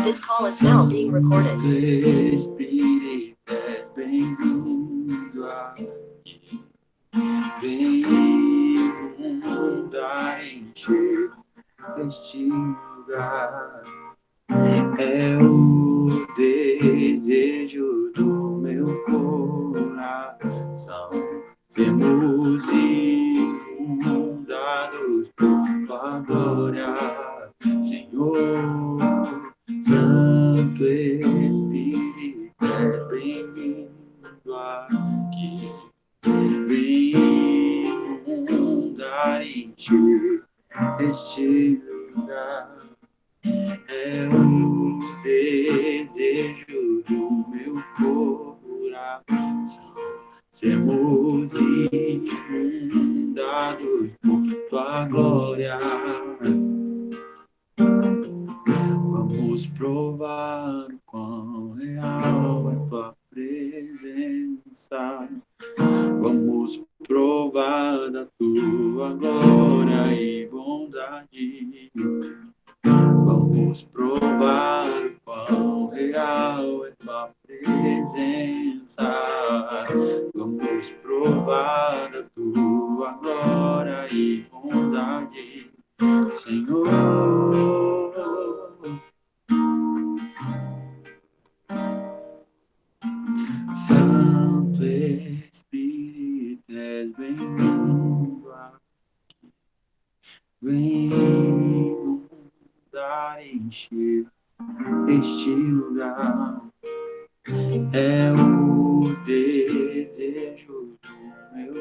This call is now being recorded. Espírito, és bem-vindo aqui. Vem inundar, encher este lugar. É o desejo do meu coração. Sermos inundados por tua glória, Senhor. Santo Espírito, és bem-vindo aqui. Vem inundar, encher este lugar. É o desejo do meu coração. Sermos inundados por tua glória. Vamos provar o quão real é tua presença. Vamos provar da tua glória e bondade. Vamos provar o quão real é tua presença. Vamos provar da tua glória e bondade, Senhor. Santo Espírito, és bem-vindo aqui. Vem inundar, encher este lugar. É o desejo do meu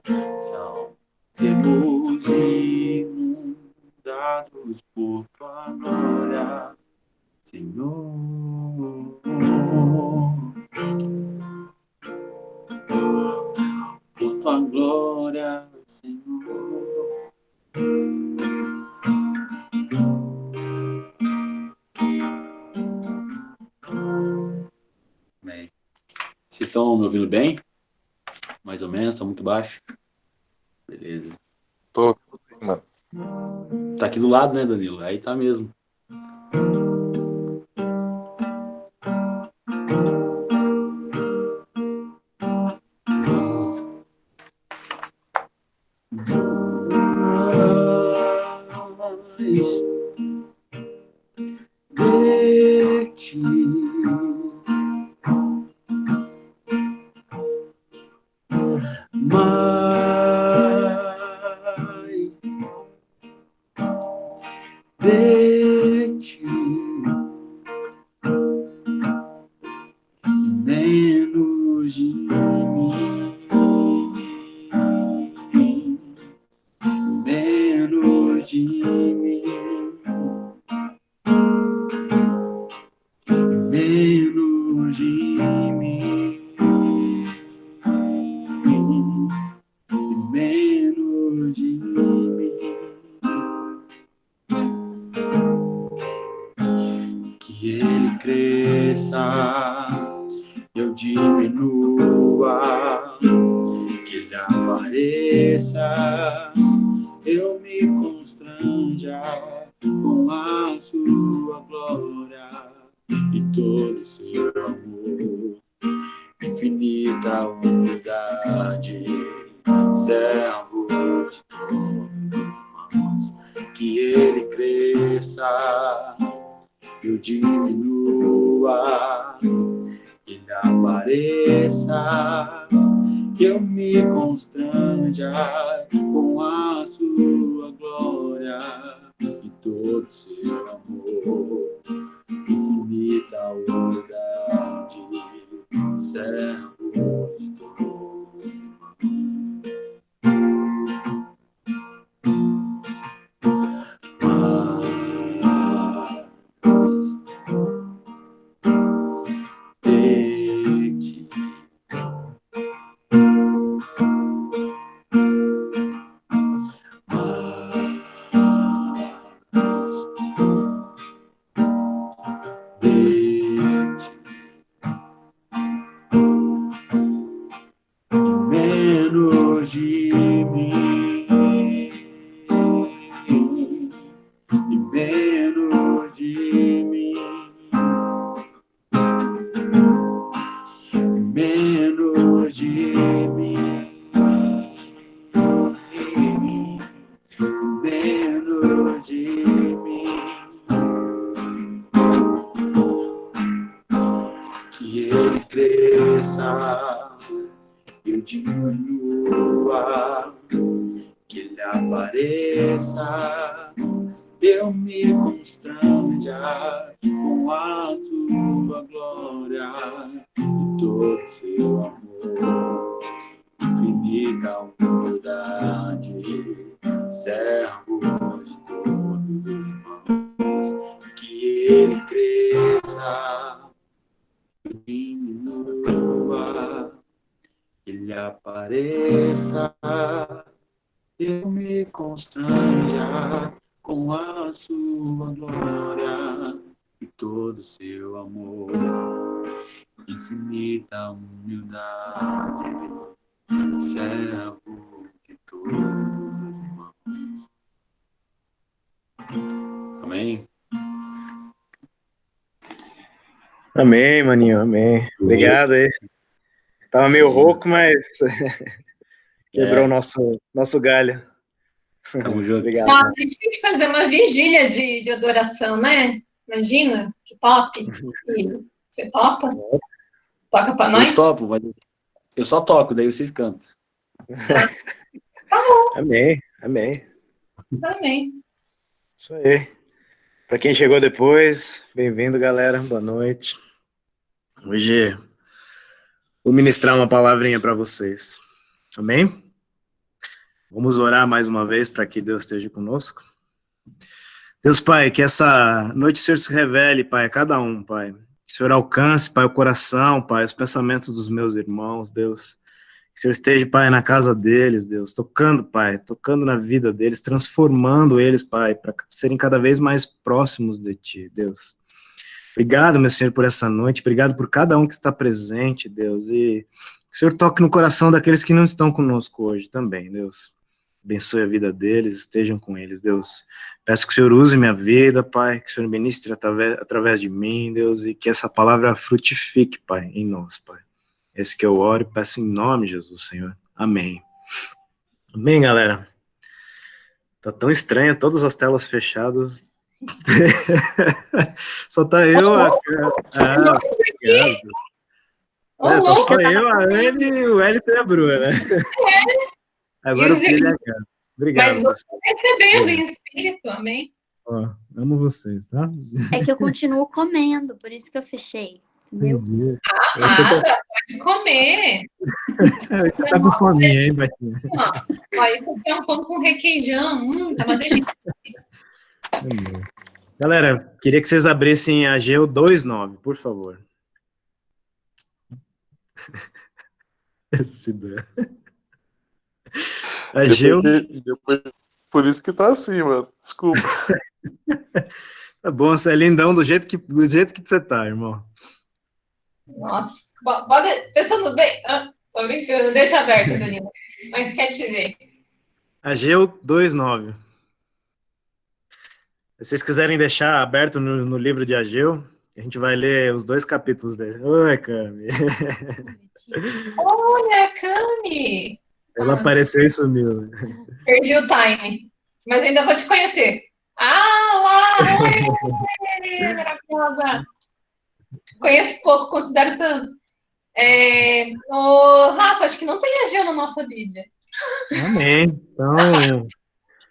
coração. Sermos inundados por tua glória, Senhor. Por tua glória, Senhor. Bem, vocês estão me ouvindo bem? Mais ou menos, está muito baixo? Beleza. Tô, mano. Tá aqui do lado, né, Danilo? Aí tá mesmo. De ti. Mais de ti, menos de mim, menos de mim, menos de mim, menos de mim. Que ele cresça, eu diminua, que ele apareça, eu me constranja com a sua glória e todo o seu amor, infinita unidade, servo de todos os irmãos. Que ele cresça, eu diminua, ele apareça, que eu me constranja com a sua glória e todo seu amor, infinita unidade, servo de todos. de mim. Que ele cresça, eu diminua, que ele apareça, eu me constranja com a tua glória e todo seu amor, infinita humildade, servos de todos os irmãos, que ele cresça, diminua, ele apareça, eu me constranja com a sua glória e todo seu amor, infinita humildade, servo de todos os irmãos. Amém? Amém, maninho, amém. Obrigado aí. Tava meio rouco, mas quebrou o nosso galho. Tamo junto. Obrigado. A gente tem que fazer uma vigília de adoração, né? Imagina, que top. E você topa? Toca pra nós? Eu topo, mas eu só toco, daí vocês cantam. Amém, amém. Também. Isso aí. Para quem chegou depois, bem-vindo, galera. Boa noite. Hoje vou ministrar uma palavrinha para vocês. Amém? Vamos orar mais uma vez para que Deus esteja conosco. Deus, Pai, que essa noite o Senhor se revele, Pai, a cada um, Pai. Que o Senhor alcance, Pai, o coração, Pai, os pensamentos dos meus irmãos, Deus. Que o Senhor esteja, Pai, na casa deles, Deus, tocando, Pai, tocando na vida deles, transformando eles, Pai, para serem cada vez mais próximos de Ti, Deus. Obrigado, meu Senhor, por essa noite, obrigado por cada um que está presente, Deus, e que o Senhor toque no coração daqueles que não estão conosco hoje também, Deus. Abençoe a vida deles, estejam com eles, Deus. Peço que o Senhor use minha vida, Pai, que o Senhor ministre através de mim, Deus, e que essa palavra frutifique, Pai, em nós, Pai. Esse que eu oro e peço em nome de Jesus, Senhor. Amém. Amém, galera. Tá tão estranho, todas as telas fechadas. Só tá eu, obrigado. Tá só eu, a Anne, o Elito e a Bruna. Agora o filho é a cara. Obrigado. Mas você recebendo em espírito, amém? Ó, amo vocês, tá? É que eu continuo comendo, por isso que eu fechei. Entendeu? Entendi. Arrasa, pode comer. Tá com fome, hein, Batinha? Ó, isso aqui é um pão com requeijão. Tá uma delícia. Galera, queria que vocês abrissem Ageu 2:9, por favor. Ageu. Depois, por isso que tá assim, mano. Desculpa. Tá bom, você é lindão do jeito que você tá, irmão. Nossa, pode, pensando bem. Tô brincando, deixa aberto, Danilo. Mas quer te ver. Ageu 2:9. Se vocês quiserem deixar aberto no livro de Ageu, a gente vai ler os 2 capítulos dele. Oi, Cami. Olha, Cami. Ela apareceu e sumiu. Perdi o time. Mas ainda vou te conhecer. Lá! Oi, maravilhosa! Conheço pouco, considero tanto. Rafa, acho que não tem Ageu na nossa Bíblia. Amém. Então,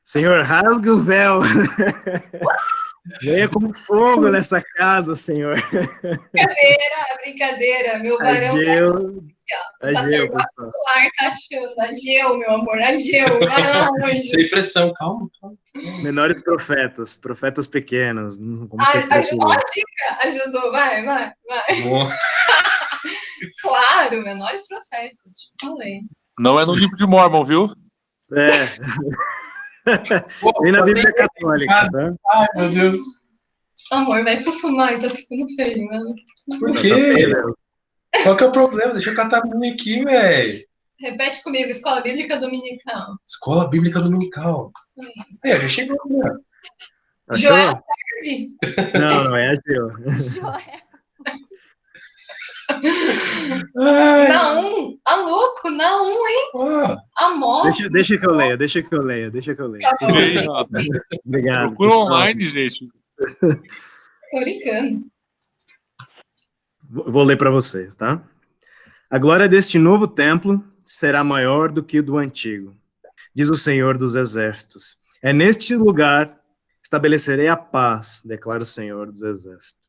Senhor, rasgue o véu. Venha como fogo nessa casa, Senhor. Brincadeira. Meu varão Ageu, sacerdote popular tá achando. Ageu, meu amor, Ageu. Sem pressão, calma. Menores profetas pequenos. Como vocês ajudou a dica, ajudou. Vai. Claro, menores profetas. Falei. Não é no livro de Mormon, viu? Nem na Bíblia Católica, tá? Ai, meu Deus. Amor, vai pro Sumar, tá ficando feio, mano. Por quê? Qual que é o problema? Deixa eu catar a minha aqui, velho. Repete comigo, Escola Bíblica Dominical. Escola Bíblica Dominical. Sim. Aí, já chegou, né? Achou? Joel serve? Não, é Ageu. Ai, Naum, louco, Naum, hein? ó, Amós. Deixa que eu leia, deixa que eu leia. Tá bom, Ei, Jota. Obrigado, Procura pessoal. online, gente. tô brincando. Vou ler para vocês, tá? A glória deste novo templo será maior do que do antigo, diz o Senhor dos Exércitos. É neste lugar estabelecerei a paz, declara o Senhor dos Exércitos.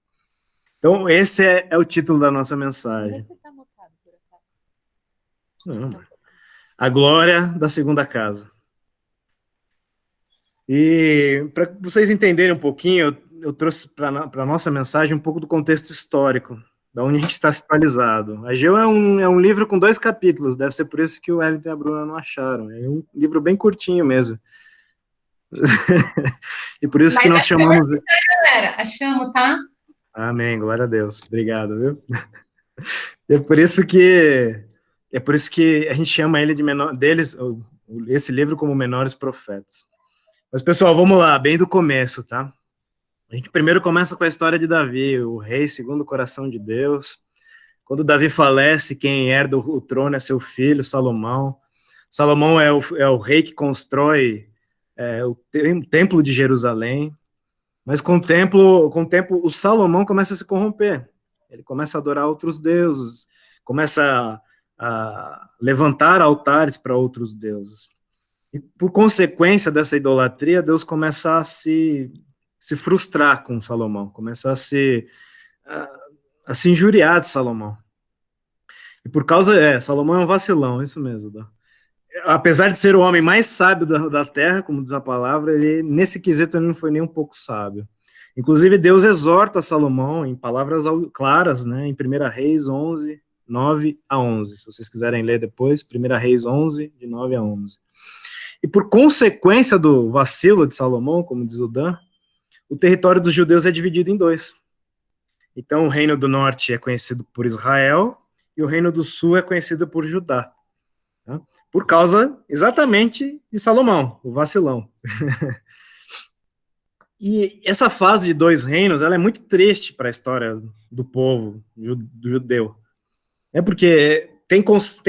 Então, esse é o título da nossa mensagem. Você tá mutado, por acaso? Não, a glória da segunda casa. E para vocês entenderem um pouquinho, eu trouxe para a nossa mensagem um pouco do contexto histórico, da onde a gente está situalizado. Ageu é um livro com 2 capítulos, deve ser por isso que o Wellington e a Bruna não acharam. É um livro bem curtinho mesmo. E por isso que nós chamamos... Galera, achamos, tá? Amém, glória a Deus. Obrigado, viu? É por isso que a gente chama ele esse livro como Menores Profetas. Mas, pessoal, vamos lá, bem do começo, tá? A gente primeiro começa com a história de Davi, o rei segundo o coração de Deus. Quando Davi falece, quem herda o trono é seu filho, Salomão. Salomão é o rei que constrói o templo de Jerusalém. Mas com o tempo, o Salomão começa a se corromper. Ele começa a adorar outros deuses, começa a levantar altares para outros deuses. E por consequência dessa idolatria, Deus começa a se frustrar com Salomão, começa a se injuriar de Salomão. E por causa... Salomão é um vacilão, isso mesmo. Apesar de ser o homem mais sábio da terra, como diz a palavra, ele, nesse quesito, ele não foi nem um pouco sábio. Inclusive, Deus exorta Salomão em palavras claras, né, em 1 Reis 11, 9 a 11. Se vocês quiserem ler depois, 1 Reis 11, de 9 a 11. E por consequência do vacilo de Salomão, como diz o Dan, o território dos judeus é dividido em 2. Então, o reino do norte é conhecido por Israel e o reino do sul é conhecido por Judá. Tá? Por causa, exatamente, de Salomão, o vacilão. E essa fase de 2 reinos, ela é muito triste para a história do povo do judeu. É porque tem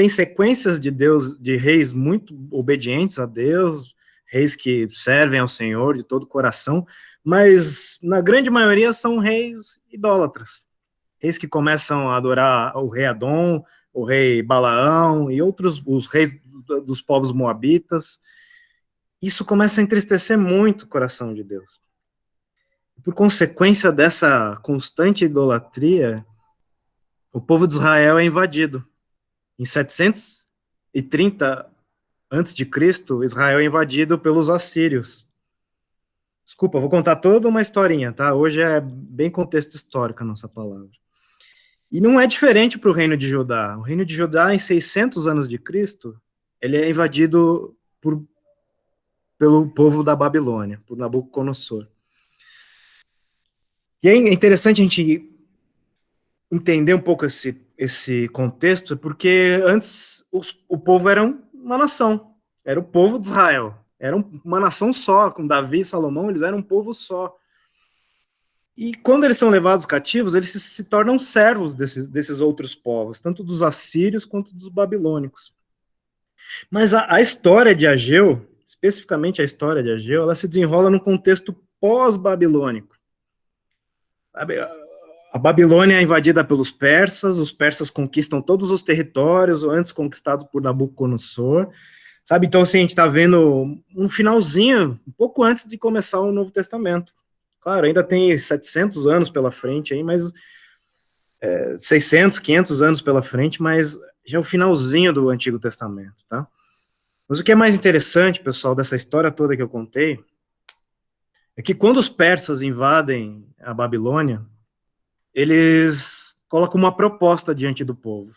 sequências de reis muito obedientes a Deus, reis que servem ao Senhor de todo o coração, mas na grande maioria são reis idólatras. Reis que começam a adorar o rei Adom, o rei Balaão e os reis dos povos moabitas. Isso começa a entristecer muito o coração de Deus. Por consequência dessa constante idolatria, o povo de Israel é invadido. Em 730 a.C., Israel é invadido pelos assírios. Desculpa, vou contar toda uma historinha, tá? Hoje é bem contexto histórico a nossa palavra. E não é diferente para o reino de Judá. O reino de Judá, em 600 anos de Cristo, ele é invadido pelo povo da Babilônia, por Nabucodonosor. E é interessante a gente entender um pouco esse contexto, porque antes o povo era uma nação, era o povo de Israel, era uma nação só, com Davi e Salomão, eles eram um povo só. E quando eles são levados cativos, eles se tornam servos desses outros povos, tanto dos assírios quanto dos babilônicos. Mas a história de Ageu, especificamente a história de Ageu, ela se desenrola num contexto pós-babilônico. A Babilônia é invadida pelos persas, os persas conquistam todos os territórios antes conquistados por Nabucodonosor, sabe? Então, assim, a gente está vendo um finalzinho, um pouco antes de começar o Novo Testamento. Claro, ainda tem 700 anos pela frente, aí, mas 600, 500 anos pela frente, mas já é o finalzinho do Antigo Testamento, tá? Mas o que é mais interessante, pessoal, dessa história toda que eu contei, é que quando os persas invadem a Babilônia, eles colocam uma proposta diante do povo,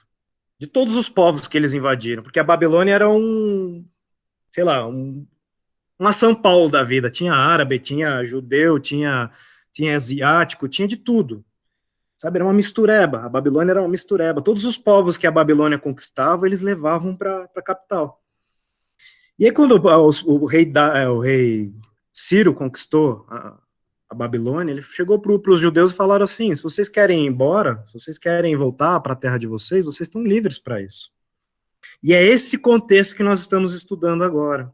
de todos os povos que eles invadiram, porque a Babilônia era uma São Paulo da vida, tinha árabe, tinha judeu, tinha asiático, tinha de tudo, sabe, era uma mistureba, a Babilônia era uma mistureba, todos os povos que a Babilônia conquistava, eles levavam para a capital. E aí quando o rei Ciro conquistou a Babilônia, ele chegou para os judeus e falaram assim: se vocês querem ir embora, se vocês querem voltar para a terra de vocês estão livres para isso. E é esse contexto que nós estamos estudando agora.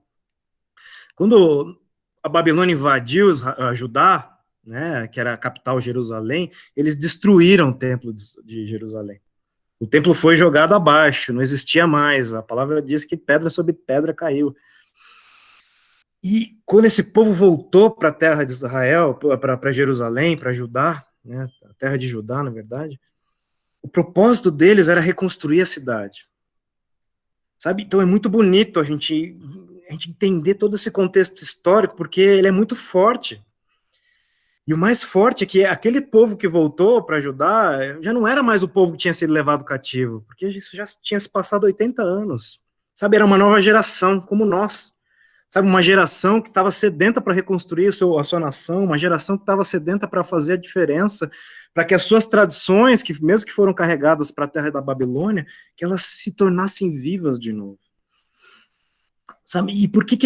Quando a Babilônia invadiu a Judá, né, que era a capital Jerusalém, eles destruíram o templo de Jerusalém. O templo foi jogado abaixo, não existia mais. A palavra diz que pedra sobre pedra caiu. E quando esse povo voltou para a terra de Israel, para Jerusalém, para Judá, né, a terra de Judá, na verdade, o propósito deles era reconstruir a cidade. Sabe? Então é muito bonito a gente entender todo esse contexto histórico, porque ele é muito forte. E o mais forte é que aquele povo que voltou para Judá já não era mais o povo que tinha sido levado cativo, porque isso já tinha se passado 80 anos. Sabe, era uma nova geração, como nós. Sabe, uma geração que estava sedenta para reconstruir a sua nação, uma geração que estava sedenta para fazer a diferença, para que as suas tradições, que mesmo que foram carregadas para a terra da Babilônia, que elas se tornassem vivas de novo. Sabe, e por que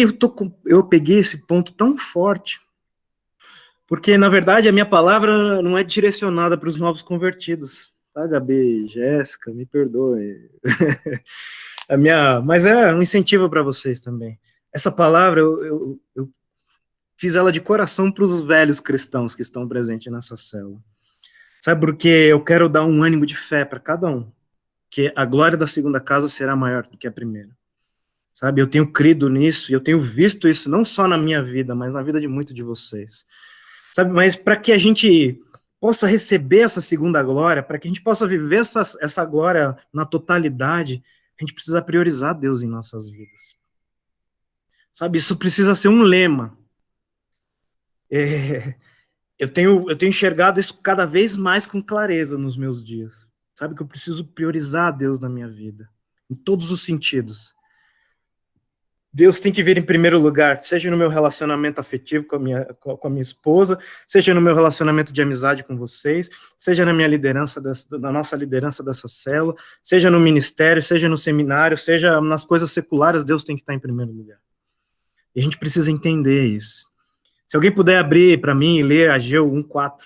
eu peguei esse ponto tão forte? Porque, na verdade, a minha palavra não é direcionada para os novos convertidos, tá, Gabi, Jéssica, me perdoe. Mas é um incentivo para vocês também. Essa palavra, eu fiz ela de coração para os velhos cristãos que estão presentes nessa célula. Sabe, porque eu quero dar um ânimo de fé para cada um, que a glória da segunda casa será maior do que a primeira. Sabe, eu tenho crido nisso, e eu tenho visto isso não só na minha vida, mas na vida de muitos de vocês. Sabe, mas para que a gente possa receber essa segunda glória, para que a gente possa viver essa glória na totalidade, a gente precisa priorizar Deus em nossas vidas. Sabe, isso precisa ser um lema. Eu tenho enxergado isso cada vez mais com clareza nos meus dias. Sabe, que eu preciso priorizar Deus na minha vida, em todos os sentidos. Deus tem que vir em primeiro lugar, seja no meu relacionamento afetivo com a minha esposa, seja no meu relacionamento de amizade com vocês, seja na minha liderança, na nossa liderança dessa célula, seja no ministério, seja no seminário, seja nas coisas seculares, Deus tem que estar em primeiro lugar. E a gente precisa entender isso. Se alguém puder abrir para mim e ler Ageu 1:4,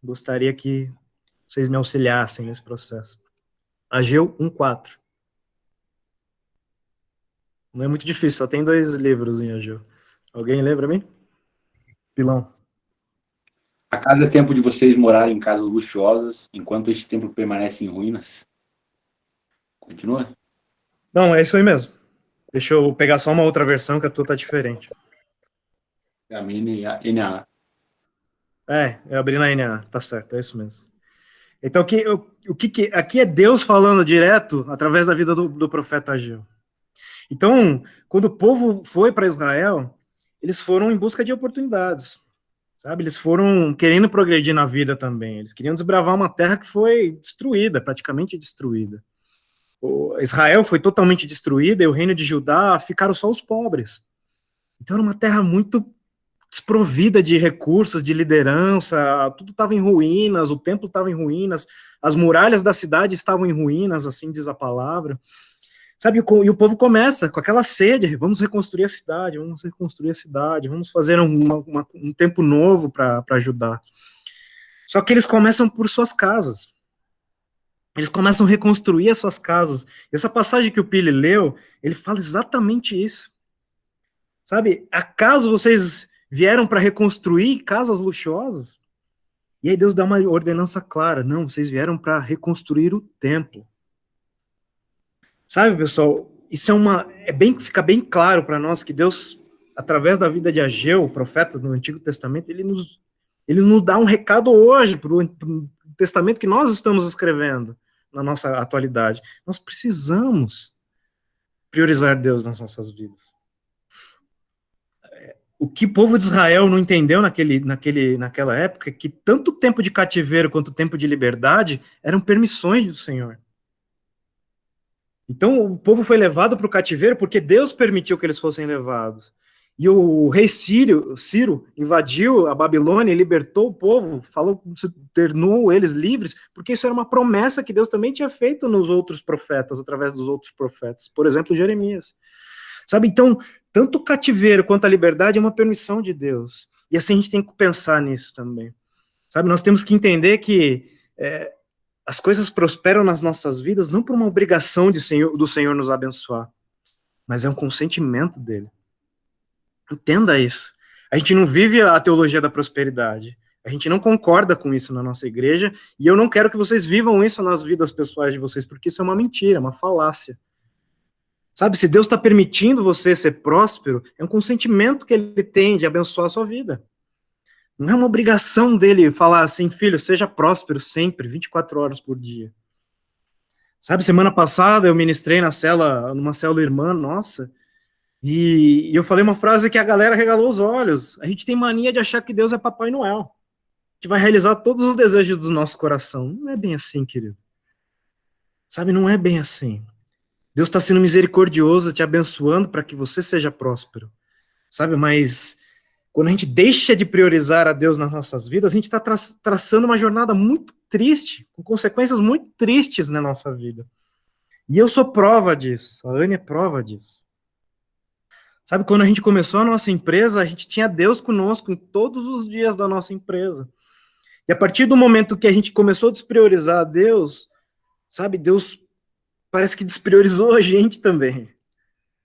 gostaria que vocês me auxiliassem nesse processo. Ageu 1:4. Não é muito difícil, só tem 2 livros em Ageu. Alguém lembra mim? Pilão. Acaso é tempo de vocês morarem em casas luxuosas, enquanto este templo permanece em ruínas? Continua? Não, é isso aí mesmo. Deixa eu pegar só uma outra versão, que a tua tá diferente. A minha NA. Eu abri na NA, tá certo, é isso mesmo. Então, aqui é Deus falando direto através da vida do profeta Ageu. Então, quando o povo foi para Israel, eles foram em busca de oportunidades, sabe? Eles foram querendo progredir na vida também. Eles queriam desbravar uma terra que foi destruída, praticamente destruída. Israel foi totalmente destruída e o reino de Judá ficaram só os pobres. Então, era uma terra muito desprovida de recursos, de liderança, tudo estava em ruínas, o templo estava em ruínas, as muralhas da cidade estavam em ruínas, assim diz a palavra. Sabe, e o povo começa com aquela sede, vamos reconstruir a cidade, vamos fazer um tempo novo para ajudar. Só que eles começam por suas casas. Eles começam a reconstruir as suas casas. E essa passagem que o Pili leu, ele fala exatamente isso. Sabe, acaso vocês vieram para reconstruir casas luxuosas? E aí Deus dá uma ordenança clara, não, vocês vieram para reconstruir o templo. Sabe, pessoal, isso fica bem claro para nós que Deus, através da vida de Ageu, o profeta do Antigo Testamento, ele nos dá um recado hoje para o testamento que nós estamos escrevendo na nossa atualidade. Nós precisamos priorizar Deus nas nossas vidas. O que o povo de Israel não entendeu naquela época é que tanto tempo de cativeiro quanto tempo de liberdade eram permissões do Senhor. Então, o povo foi levado para o cativeiro porque Deus permitiu que eles fossem levados. E o rei Ciro invadiu a Babilônia e libertou o povo, tornou eles livres, porque isso era uma promessa que Deus também tinha feito nos outros profetas, através dos outros profetas. Por exemplo, Jeremias. Sabe, então, tanto o cativeiro quanto a liberdade é uma permissão de Deus. E assim a gente tem que pensar nisso também. Sabe, nós temos que entender que as coisas prosperam nas nossas vidas não por uma obrigação do Senhor nos abençoar, mas é um consentimento dele. Entenda isso. A gente não vive a teologia da prosperidade. A gente não concorda com isso na nossa igreja, e eu não quero que vocês vivam isso nas vidas pessoais de vocês, porque isso é uma mentira, uma falácia. Sabe, se Deus está permitindo você ser próspero, é um consentimento que ele tem de abençoar a sua vida. Não é uma obrigação dele falar assim, filho, seja próspero sempre, 24 horas por dia. Sabe, semana passada eu ministrei numa célula irmã, nossa, e eu falei uma frase que a galera regalou os olhos. A gente tem mania de achar que Deus é Papai Noel, que vai realizar todos os desejos do nosso coração. Não é bem assim, querido. Sabe, não é bem assim. Deus está sendo misericordioso, te abençoando para que você seja próspero. Sabe, mas quando a gente deixa de priorizar a Deus nas nossas vidas, a gente está traçando uma jornada muito triste, com consequências muito tristes na nossa vida. E eu sou prova disso, a Anne é prova disso. Sabe, quando a gente começou a nossa empresa, a gente tinha Deus conosco em todos os dias da nossa empresa. E a partir do momento que a gente começou a despriorizar a Deus, sabe, Deus parece que despriorizou a gente também.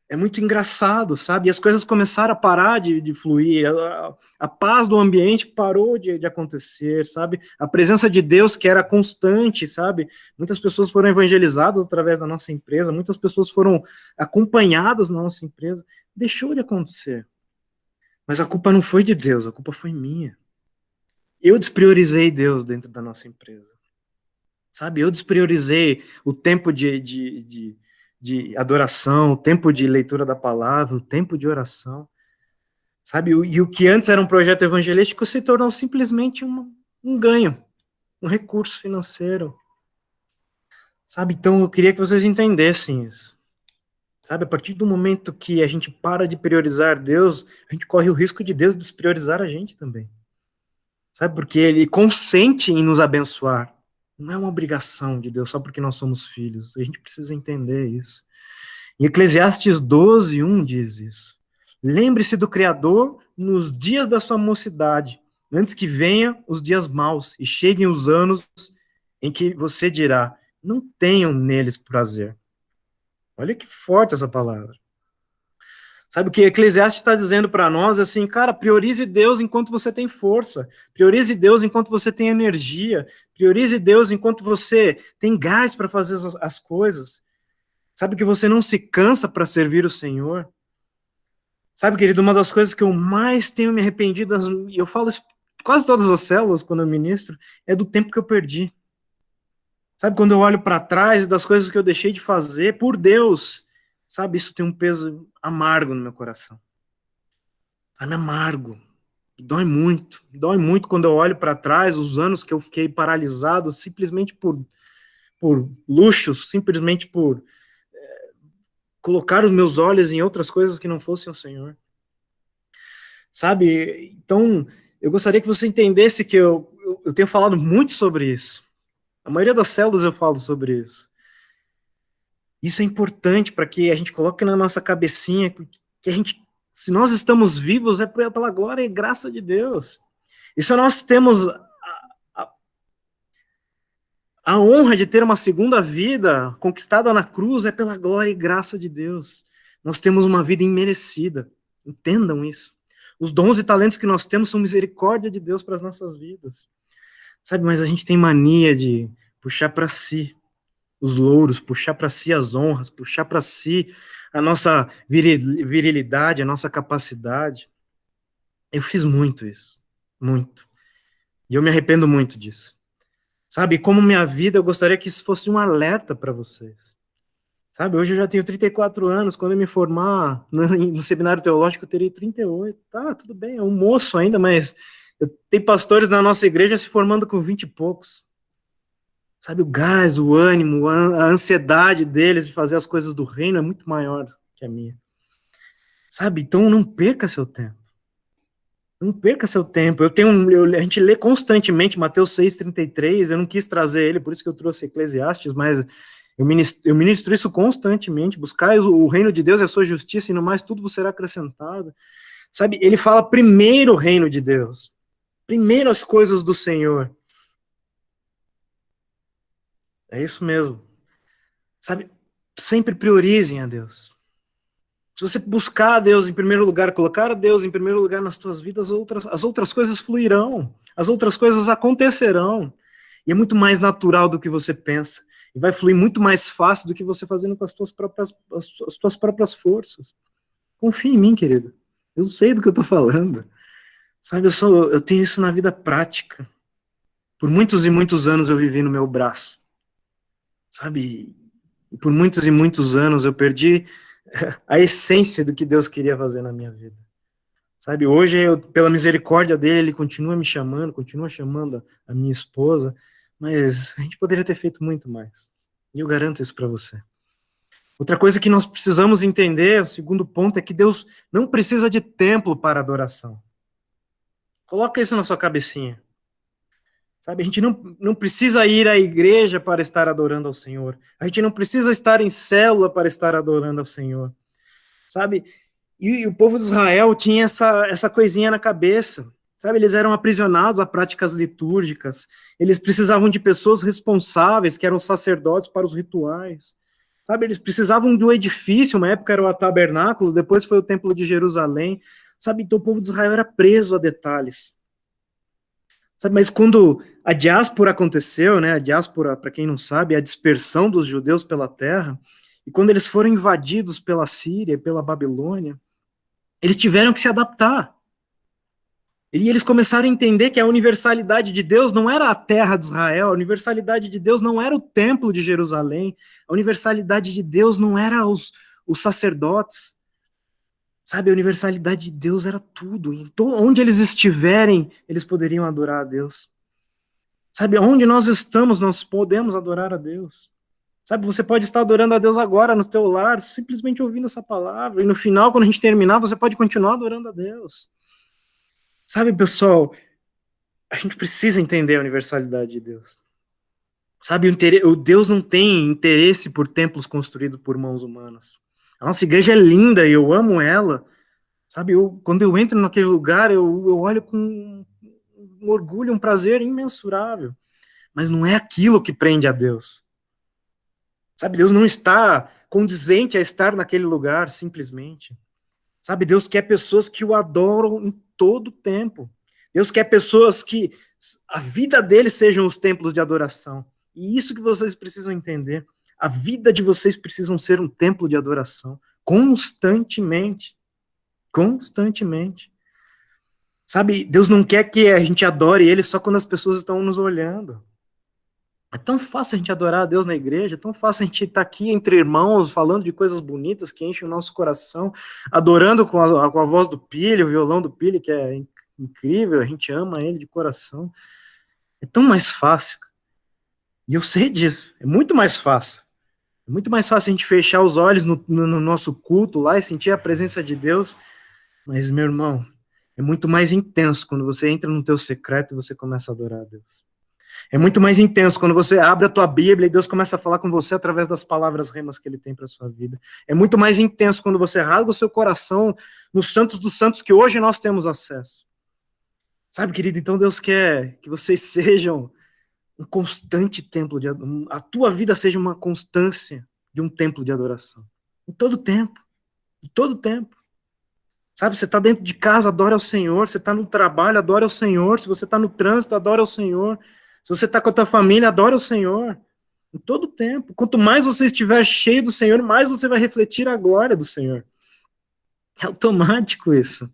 É muito engraçado, sabe? E as coisas começaram a parar de fluir, a paz do ambiente parou de acontecer, sabe? A presença de Deus, que era constante, sabe? Muitas pessoas foram evangelizadas através da nossa empresa, muitas pessoas foram acompanhadas na nossa empresa, deixou de acontecer. Mas a culpa não foi de Deus, a culpa foi minha. Eu despriorizei Deus dentro da nossa empresa. Sabe, eu despriorizei o tempo de adoração, o tempo de leitura da palavra, o tempo de oração. Sabe, e o que antes era um projeto evangelístico se tornou simplesmente um ganho, um recurso financeiro. Sabe, então eu queria que vocês entendessem isso. Sabe, a partir do momento que a gente para de priorizar Deus, a gente corre o risco de Deus despriorizar a gente também. Sabe, porque ele consente em nos abençoar. Não é uma obrigação de Deus só porque nós somos filhos. A gente precisa entender isso. Em Eclesiastes 12:1 diz isso. Lembre-se do Criador nos dias da sua mocidade, antes que venham os dias maus e cheguem os anos em que você dirá, não tenham neles prazer. Olha que forte essa palavra. Sabe o que Eclesiastes está dizendo para nós? Assim, cara, priorize Deus enquanto você tem força. Priorize Deus enquanto você tem energia. Priorize Deus enquanto você tem gás para fazer as coisas. Sabe que você não se cansa para servir o Senhor? Sabe, querido, uma das coisas que eu mais tenho me arrependido, e eu falo isso quase todas as células quando eu ministro, é do tempo que eu perdi. Sabe, quando eu olho para trás das coisas que eu deixei de fazer por Deus, sabe, isso tem um peso amargo no meu coração. Sabe, amargo. Dói muito quando eu olho para trás, os anos que eu fiquei paralisado simplesmente por luxos, simplesmente por colocar os meus olhos em outras coisas que não fossem o Senhor. Sabe, então, eu gostaria que você entendesse que eu tenho falado muito sobre isso. A maioria das células eu falo sobre isso. Isso é importante para que a gente coloque na nossa cabecinha que a gente, se nós estamos vivos, é pela glória e graça de Deus. E se nós temos a honra de ter uma segunda vida conquistada na cruz, é pela glória e graça de Deus. Nós temos uma vida imerecida. Entendam isso. Os dons e talentos que nós temos são misericórdia de Deus para as nossas vidas. Sabe, mas a gente tem mania de puxar para si os louros, puxar para si as honras, puxar para si a nossa virilidade, a nossa capacidade. Eu fiz muito isso, muito. E eu me arrependo muito disso. Sabe, como minha vida, eu gostaria que isso fosse um alerta para vocês. Sabe, hoje eu já tenho 34 anos, quando eu me formar no seminário teológico eu terei 38. Tá, tudo bem, é um moço ainda, mas tem pastores na nossa igreja se formando com 20 e poucos. Sabe, o gás, o ânimo, a ansiedade deles de fazer as coisas do reino é muito maior que a minha. Sabe, então não perca seu tempo. Não perca seu tempo. A gente lê constantemente Mateus 6,33, eu não quis trazer ele, por isso que eu trouxe Eclesiastes, mas eu ministro isso constantemente. Buscai o reino de Deus e a sua justiça, e no mais tudo vos será acrescentado. Sabe, ele fala primeiro o reino de Deus, primeiro as coisas do Senhor. É isso mesmo. Sabe, sempre priorizem a Deus. Se você buscar a Deus em primeiro lugar, colocar a Deus em primeiro lugar nas tuas vidas, as outras coisas fluirão, as outras coisas acontecerão. E é muito mais natural do que você pensa. E vai fluir muito mais fácil do que você fazendo com as tuas próprias forças. Confia em mim, querido. Eu sei do que eu estou falando. Sabe, eu tenho isso na vida prática. Por muitos e muitos anos eu vivi no meu braço. Sabe, e por muitos e muitos anos eu perdi a essência do que Deus queria fazer na minha vida. Sabe, hoje, pela misericórdia dele, ele continua me chamando, continua chamando a minha esposa, mas a gente poderia ter feito muito mais. E eu garanto isso para você. Outra coisa que nós precisamos entender, o segundo ponto, é que Deus não precisa de templo para adoração. Coloca isso na sua cabecinha. Sabe, a gente não precisa ir à igreja para estar adorando ao Senhor. A gente não precisa estar em célula para estar adorando ao Senhor. Sabe, e o povo de Israel tinha essa coisinha na cabeça. Sabe, eles eram aprisionados a práticas litúrgicas. Eles precisavam de pessoas responsáveis, que eram sacerdotes para os rituais. Sabe, eles precisavam de um edifício, uma época era o tabernáculo, depois foi o templo de Jerusalém. Sabe, então o povo de Israel era preso a detalhes. Sabe, mas quando a diáspora aconteceu, né, a diáspora, para quem não sabe, é a dispersão dos judeus pela terra, e quando eles foram invadidos pela Síria, pela Babilônia, eles tiveram que se adaptar. E eles começaram a entender que a universalidade de Deus não era a terra de Israel, a universalidade de Deus não era o templo de Jerusalém, a universalidade de Deus não era os sacerdotes. Sabe, a universalidade de Deus era tudo. Então, onde eles estiverem, eles poderiam adorar a Deus. Sabe, onde nós estamos, nós podemos adorar a Deus. Sabe, você pode estar adorando a Deus agora no teu lar, simplesmente ouvindo essa palavra. E no final, quando a gente terminar, você pode continuar adorando a Deus. Sabe, pessoal, a gente precisa entender a universalidade de Deus. Sabe, o Deus não tem interesse por templos construídos por mãos humanas. A nossa igreja é linda e eu amo ela. Sabe, quando eu entro naquele lugar, eu olho com um orgulho, um prazer imensurável. Mas não é aquilo que prende a Deus. Sabe, Deus não está condizente a estar naquele lugar, simplesmente. Sabe, Deus quer pessoas que o adoram em todo tempo. Deus quer pessoas que a vida deles sejam os templos de adoração. E isso que vocês precisam entender. A vida de vocês precisam ser um templo de adoração, constantemente. Constantemente. Sabe, Deus não quer que a gente adore Ele só quando as pessoas estão nos olhando. É tão fácil a gente adorar a Deus na igreja, é tão fácil a gente estar aqui entre irmãos, falando de coisas bonitas que enchem o nosso coração, adorando com a voz do Pili, o violão do Pili, que é incrível, a gente ama ele de coração. É tão mais fácil. E eu sei disso, é muito mais fácil. É muito mais fácil a gente fechar os olhos no nosso culto lá e sentir a presença de Deus. Mas, meu irmão, é muito mais intenso quando você entra no teu secreto e você começa a adorar a Deus. É muito mais intenso quando você abre a tua Bíblia e Deus começa a falar com você através das palavras remas que Ele tem para a sua vida. É muito mais intenso quando você rasga o seu coração nos santos dos santos que hoje nós temos acesso. Sabe, querido, então Deus quer que vocês sejam um constante templo de adoração. A tua vida seja uma constância de um templo de adoração. Em todo tempo. Em todo tempo. Sabe, você está dentro de casa, adora ao Senhor. Você está no trabalho, adora ao Senhor. Se você está no trânsito, adora ao Senhor. Se você está com a tua família, adora ao Senhor. Em todo tempo. Quanto mais você estiver cheio do Senhor, mais você vai refletir a glória do Senhor. É automático isso.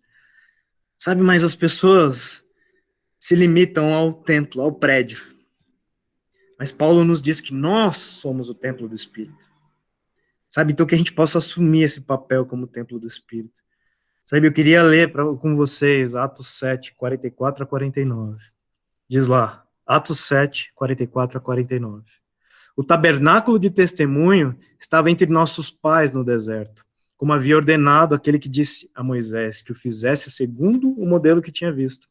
Sabe, mas as pessoas se limitam ao templo, ao prédio. Mas Paulo nos diz que nós somos o templo do Espírito. Sabe, então que a gente possa assumir esse papel como templo do Espírito. Sabe, eu queria ler com vocês Atos 7, 44 a 49. Diz lá, Atos 7, 44 a 49. O tabernáculo de testemunho estava entre nossos pais no deserto, como havia ordenado aquele que disse a Moisés que o fizesse segundo o modelo que tinha visto.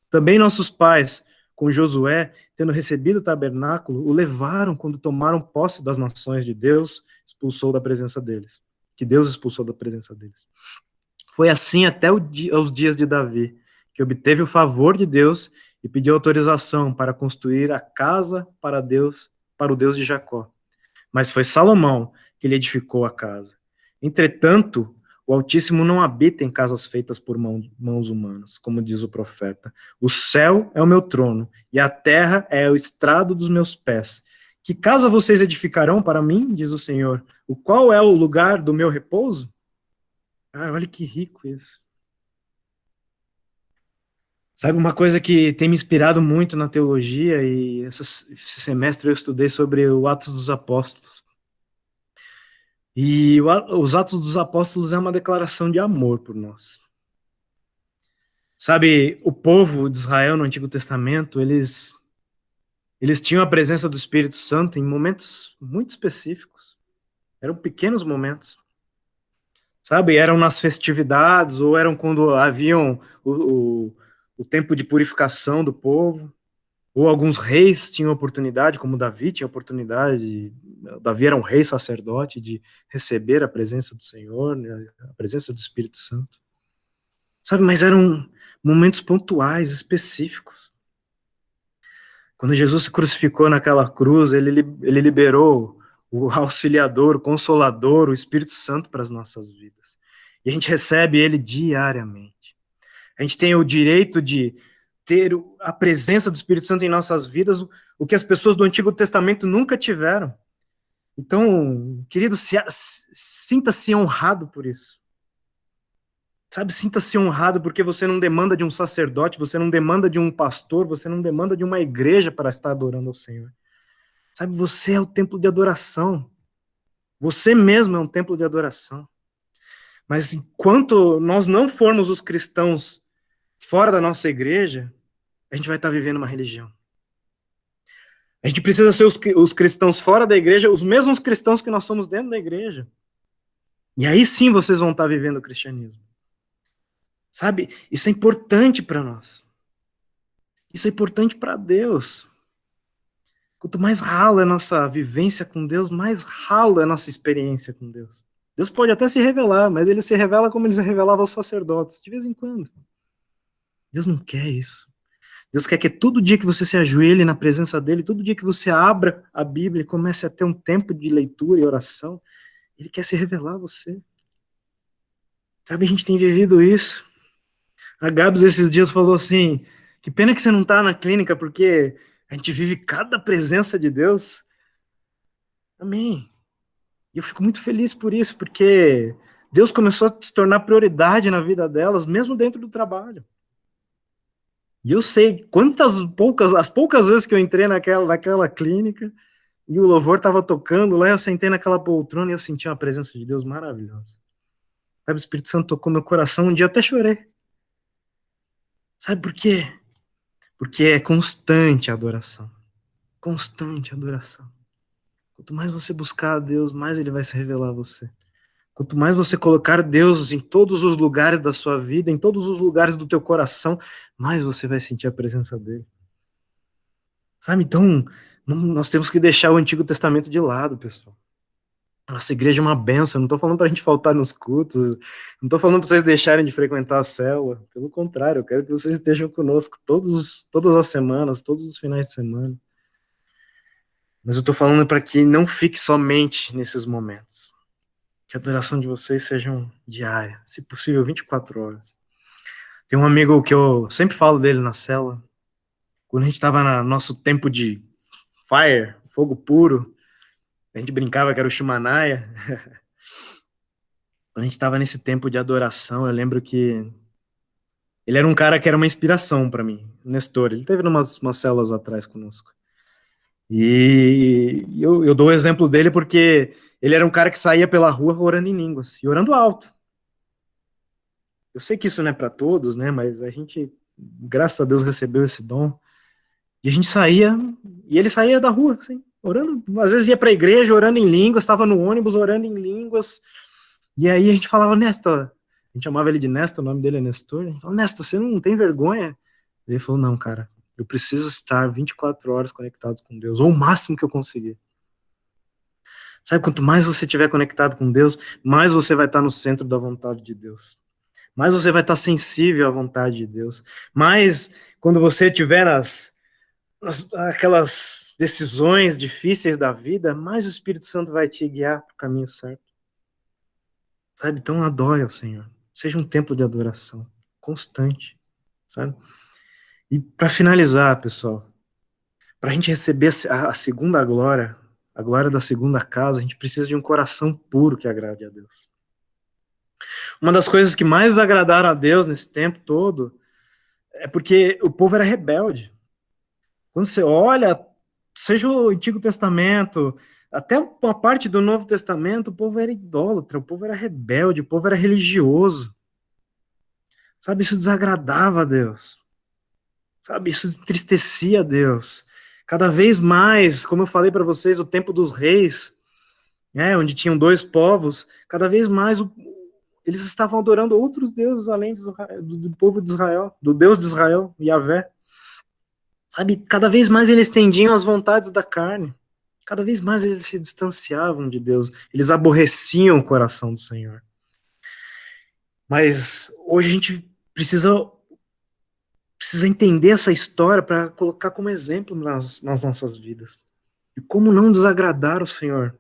Também nossos pais, com Josué, tendo recebido o tabernáculo, o levaram quando tomaram posse das nações de Deus, expulsou da presença deles. Que Deus expulsou da presença deles. Foi assim até os dias de Davi, que obteve o favor de Deus e pediu autorização para construir a casa para Deus, para o Deus de Jacó. Mas foi Salomão que lhe edificou a casa. Entretanto, o Altíssimo não habita em casas feitas por mãos humanas, como diz o profeta. O céu é o meu trono, e a terra é o estrado dos meus pés. Que casa vocês edificarão para mim, diz o Senhor? O qual é o lugar do meu repouso? Cara, olha que rico isso. Sabe, uma coisa que tem me inspirado muito na teologia, e esse semestre eu estudei sobre o Atos dos Apóstolos. E os Atos dos Apóstolos é uma declaração de amor por nós. Sabe, o povo de Israel no Antigo Testamento, eles tinham a presença do Espírito Santo em momentos muito específicos. Eram pequenos momentos. Sabe, eram nas festividades, ou eram quando haviam o tempo de purificação do povo, ou alguns reis tinham oportunidade, como Davi tinha oportunidade, Davi era um rei sacerdote, de receber a presença do Senhor, né, a presença do Espírito Santo. Sabe, mas eram momentos pontuais, específicos. Quando Jesus se crucificou naquela cruz, ele liberou o auxiliador, o consolador, o Espírito Santo para as nossas vidas. E a gente recebe ele diariamente. A gente tem o direito de ter a presença do Espírito Santo em nossas vidas, o que as pessoas do Antigo Testamento nunca tiveram. Então, querido, sinta-se honrado por isso. Sabe, sinta-se honrado porque você não demanda de um sacerdote, você não demanda de um pastor, você não demanda de uma igreja para estar adorando ao Senhor. Sabe, você é o templo de adoração. Você mesmo é um templo de adoração. Mas enquanto nós não formos os cristãos fora da nossa igreja, a gente vai estar vivendo uma religião. A gente precisa ser os cristãos fora da igreja, os mesmos cristãos que nós somos dentro da igreja. E aí sim vocês vão estar vivendo o cristianismo. Sabe? Isso é importante para nós. Isso é importante para Deus. Quanto mais rala é a nossa vivência com Deus, mais rala é a nossa experiência com Deus. Deus pode até se revelar, mas ele se revela como ele se revelava aos sacerdotes, de vez em quando. Deus não quer isso. Deus quer que todo dia que você se ajoelhe na presença dele, todo dia que você abra a Bíblia e comece a ter um tempo de leitura e oração, ele quer se revelar a você. Sabe, a gente tem vivido isso. A Gabs esses dias falou assim, que pena que você não está na clínica, porque a gente vive cada presença de Deus. Amém. E eu fico muito feliz por isso, porque Deus começou a se tornar prioridade na vida delas, mesmo dentro do trabalho. E eu sei as poucas vezes que eu entrei naquela clínica, e o louvor estava tocando, lá eu sentei naquela poltrona e eu senti uma presença de Deus maravilhosa. Sabe, o Espírito Santo tocou meu coração, um dia eu até chorei. Sabe por quê? Porque é constante a adoração. Constante a adoração. Quanto mais você buscar a Deus, mais ele vai se revelar a você. Quanto mais você colocar Deus em todos os lugares da sua vida, em todos os lugares do teu coração, mais você vai sentir a presença dele. Sabe, então, nós temos que deixar o Antigo Testamento de lado, pessoal. Nossa igreja é uma benção, eu não estou falando para a gente faltar nos cultos, não estou falando para vocês deixarem de frequentar a célula, pelo contrário, eu quero que vocês estejam conosco todas as semanas, todos os finais de semana. Mas eu estou falando para que não fique somente nesses momentos. Que a adoração de vocês seja diária, se possível 24 horas. Tem um amigo que eu sempre falo dele na célula, quando a gente estava no nosso tempo de fire, fogo puro, a gente brincava que era o Shumanaya. Quando a gente estava nesse tempo de adoração, eu lembro que ele era um cara que era uma inspiração para mim, o Nestor. Ele teve umas células atrás conosco. E eu dou o exemplo dele porque ele era um cara que saía pela rua orando em línguas, e orando alto. Eu sei que isso não é para todos, né, mas a gente, graças a Deus, recebeu esse dom. E a gente saía, e ele saía da rua, assim, orando, às vezes ia para a igreja orando em línguas, estava no ônibus orando em línguas, e aí a gente falava, Nesta, a gente chamava ele de Nesta, o nome dele é Nestor, a gente falava, Nesta, você não tem vergonha? Ele falou, não, cara, eu preciso estar 24 horas conectado com Deus, ou o máximo que eu conseguir. Sabe, quanto mais você estiver conectado com Deus, mais você vai estar no centro da vontade de Deus. mais você vai estar sensível à vontade de Deus. Mais quando você tiver aquelas decisões difíceis da vida, mais o Espírito Santo vai te guiar para o caminho certo. Sabe? Então adore ao Senhor. Seja um templo de adoração constante, sabe? E para finalizar, pessoal, para a gente receber a segunda glória, a glória da segunda casa, a gente precisa de um coração puro que agrade a Deus. Uma das coisas que mais agradaram a Deus nesse tempo todo é porque o povo era rebelde. Quando você olha, seja o Antigo Testamento, até uma parte do Novo Testamento, o povo era idólatra, o povo era rebelde, o povo era religioso. Sabe, isso desagradava a Deus. Sabe, isso entristecia a Deus. Cada vez mais, como eu falei para vocês, o tempo dos reis, onde tinham dois povos, cada vez mais eles estavam adorando outros deuses além do povo de Israel, do Deus de Israel, Yahvé. Sabe, cada vez mais eles tendiam às vontades da carne. Cada vez mais eles se distanciavam de Deus. Eles aborreciam o coração do Senhor. Mas hoje a gente precisa entender essa história para colocar como exemplo nas nossas vidas. E como não desagradar o Senhor.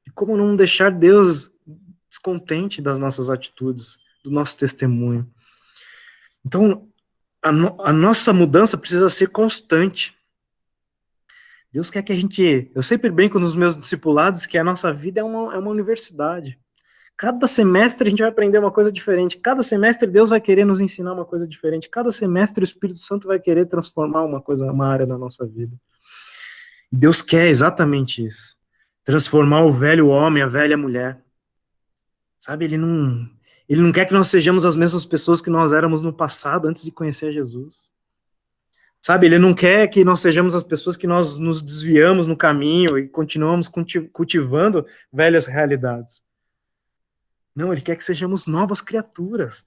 E como não deixar Deus descontente das nossas atitudes, do nosso testemunho. Então, a nossa mudança precisa ser constante. Deus quer que a gente... Eu sempre brinco nos meus discipulados que a nossa vida é uma universidade. Cada semestre a gente vai aprender uma coisa diferente. Cada semestre Deus vai querer nos ensinar uma coisa diferente. Cada semestre o Espírito Santo vai querer transformar uma área da nossa vida. E Deus quer exatamente isso. Transformar o velho homem, a velha mulher. Sabe, Ele não quer que nós sejamos as mesmas pessoas que nós éramos no passado, antes de conhecer Jesus. Sabe, Ele não quer que nós sejamos as pessoas que nós nos desviamos no caminho e continuamos cultivando velhas realidades. Não, Ele quer que sejamos novas criaturas.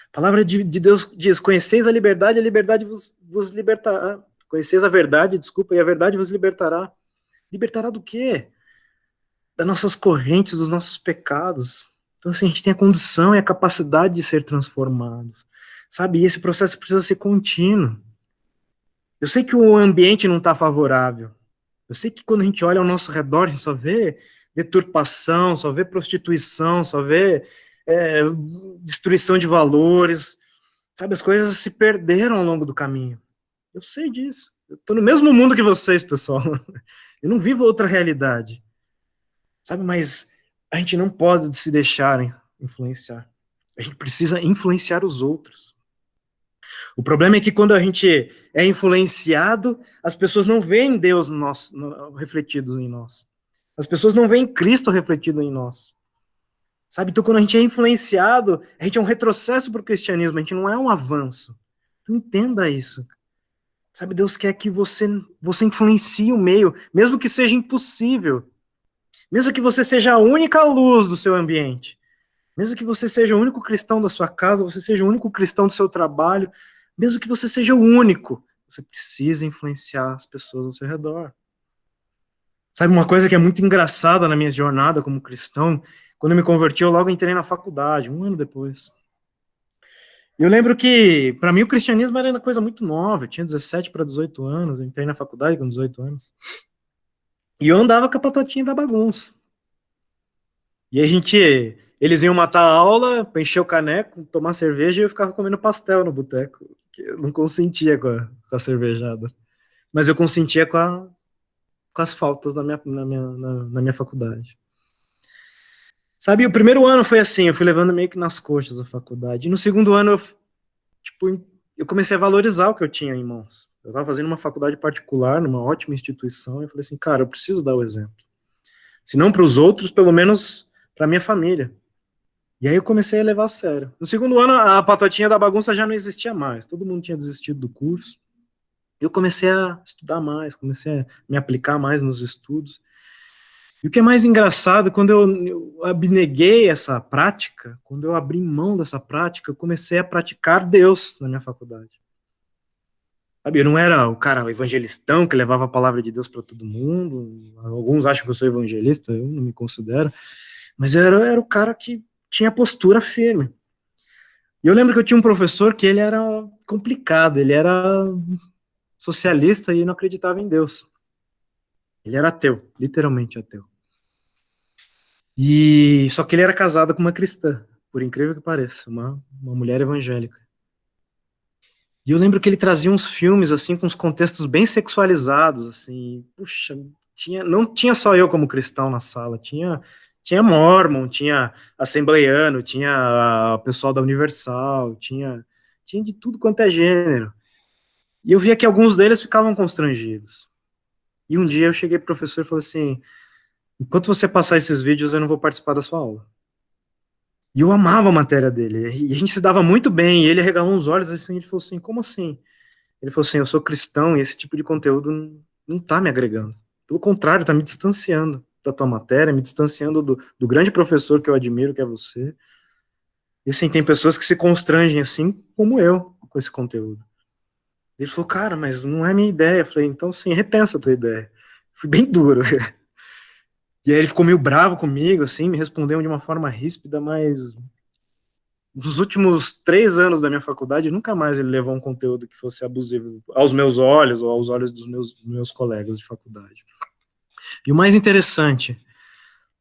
A palavra de Deus diz, conheceis a liberdade vos libertará. Conheceis a verdade, e a verdade vos libertará. Libertará do quê? Das nossas correntes, dos nossos pecados. Então, assim, a gente tem a condição e a capacidade de ser transformados. Sabe, e esse processo precisa ser contínuo. Eu sei que o ambiente não está favorável. Eu sei que quando a gente olha ao nosso redor, a gente só vê deturpação, só vê prostituição, só vê destruição de valores. Sabe, as coisas se perderam ao longo do caminho. Eu sei disso. Eu estou no mesmo mundo que vocês, pessoal. Eu não vivo outra realidade. Sabe, mas a gente não pode se deixar influenciar. A gente precisa influenciar os outros. O problema é que quando a gente é influenciado, as pessoas não veem Deus refletido em nós. As pessoas não veem Cristo refletido em nós. Sabe, então quando a gente é influenciado, a gente é um retrocesso para o cristianismo, a gente não é um avanço. Então entenda isso. Sabe, Deus quer que você influencie o meio, mesmo que seja impossível. Mesmo que você seja a única luz do seu ambiente, mesmo que você seja o único cristão da sua casa, você seja o único cristão do seu trabalho, mesmo que você seja o único, você precisa influenciar as pessoas ao seu redor. Sabe, uma coisa que é muito engraçada na minha jornada como cristão, quando eu me converti, eu logo entrei na faculdade, 1 ano depois. Eu lembro que, para mim, o cristianismo era uma coisa muito nova, eu tinha 17 para 18 anos, eu entrei na faculdade com 18 anos. E eu andava com a patotinha da bagunça. E eles iam matar a aula, encher o caneco, tomar cerveja, e eu ficava comendo pastel no boteco. Eu não consentia com a cervejada. Mas eu consentia com as faltas na minha faculdade. Sabe, o primeiro ano foi assim, eu fui levando meio que nas coxas a faculdade. E no segundo ano, eu comecei a valorizar o que eu tinha em mãos. Eu estava fazendo uma faculdade particular, numa ótima instituição, e eu falei assim, cara, eu preciso dar o exemplo. Se não para os outros, pelo menos para minha família. E aí eu comecei a levar a sério. No segundo ano, a patotinha da bagunça já não existia mais. Todo mundo tinha desistido do curso. Eu comecei a estudar mais, comecei a me aplicar mais nos estudos. E o que é mais engraçado, quando eu abneguei essa prática, quando eu abri mão dessa prática, eu comecei a praticar Deus na minha faculdade. Sabe, eu não era o cara evangelistão que levava a palavra de Deus para todo mundo. Alguns acham que eu sou evangelista, eu não me considero. Mas eu era o cara que tinha postura firme. E eu lembro que eu tinha um professor que ele era complicado, ele era socialista e não acreditava em Deus. Ele era ateu, literalmente ateu. E só que ele era casado com uma cristã, por incrível que pareça, uma mulher evangélica. E eu lembro que ele trazia uns filmes assim com uns contextos bem sexualizados, assim. Puxa, não tinha só eu como cristão na sala, tinha Mormon, tinha assembleiano, tinha pessoal da Universal, tinha de tudo quanto é gênero. E eu via que alguns deles ficavam constrangidos. E um dia eu cheguei pro professor e falei assim: enquanto você passar esses vídeos, eu não vou participar da sua aula. E eu amava a matéria dele, e a gente se dava muito bem, e ele regalou uns olhos assim, e ele falou assim: como assim? Ele falou assim: eu sou cristão e esse tipo de conteúdo não tá me agregando. Pelo contrário, tá me distanciando da tua matéria, me distanciando do grande professor que eu admiro, que é você. E assim, tem pessoas que se constrangem assim, como eu, com esse conteúdo. Ele falou: cara, mas não é minha ideia. Eu falei: então sim, repensa a tua ideia. Fui bem duro. E aí ele ficou meio bravo comigo, assim, me respondeu de uma forma ríspida, mas nos últimos 3 anos da minha faculdade, nunca mais ele levou um conteúdo que fosse abusivo aos meus olhos ou aos olhos dos meus colegas de faculdade. E o mais interessante,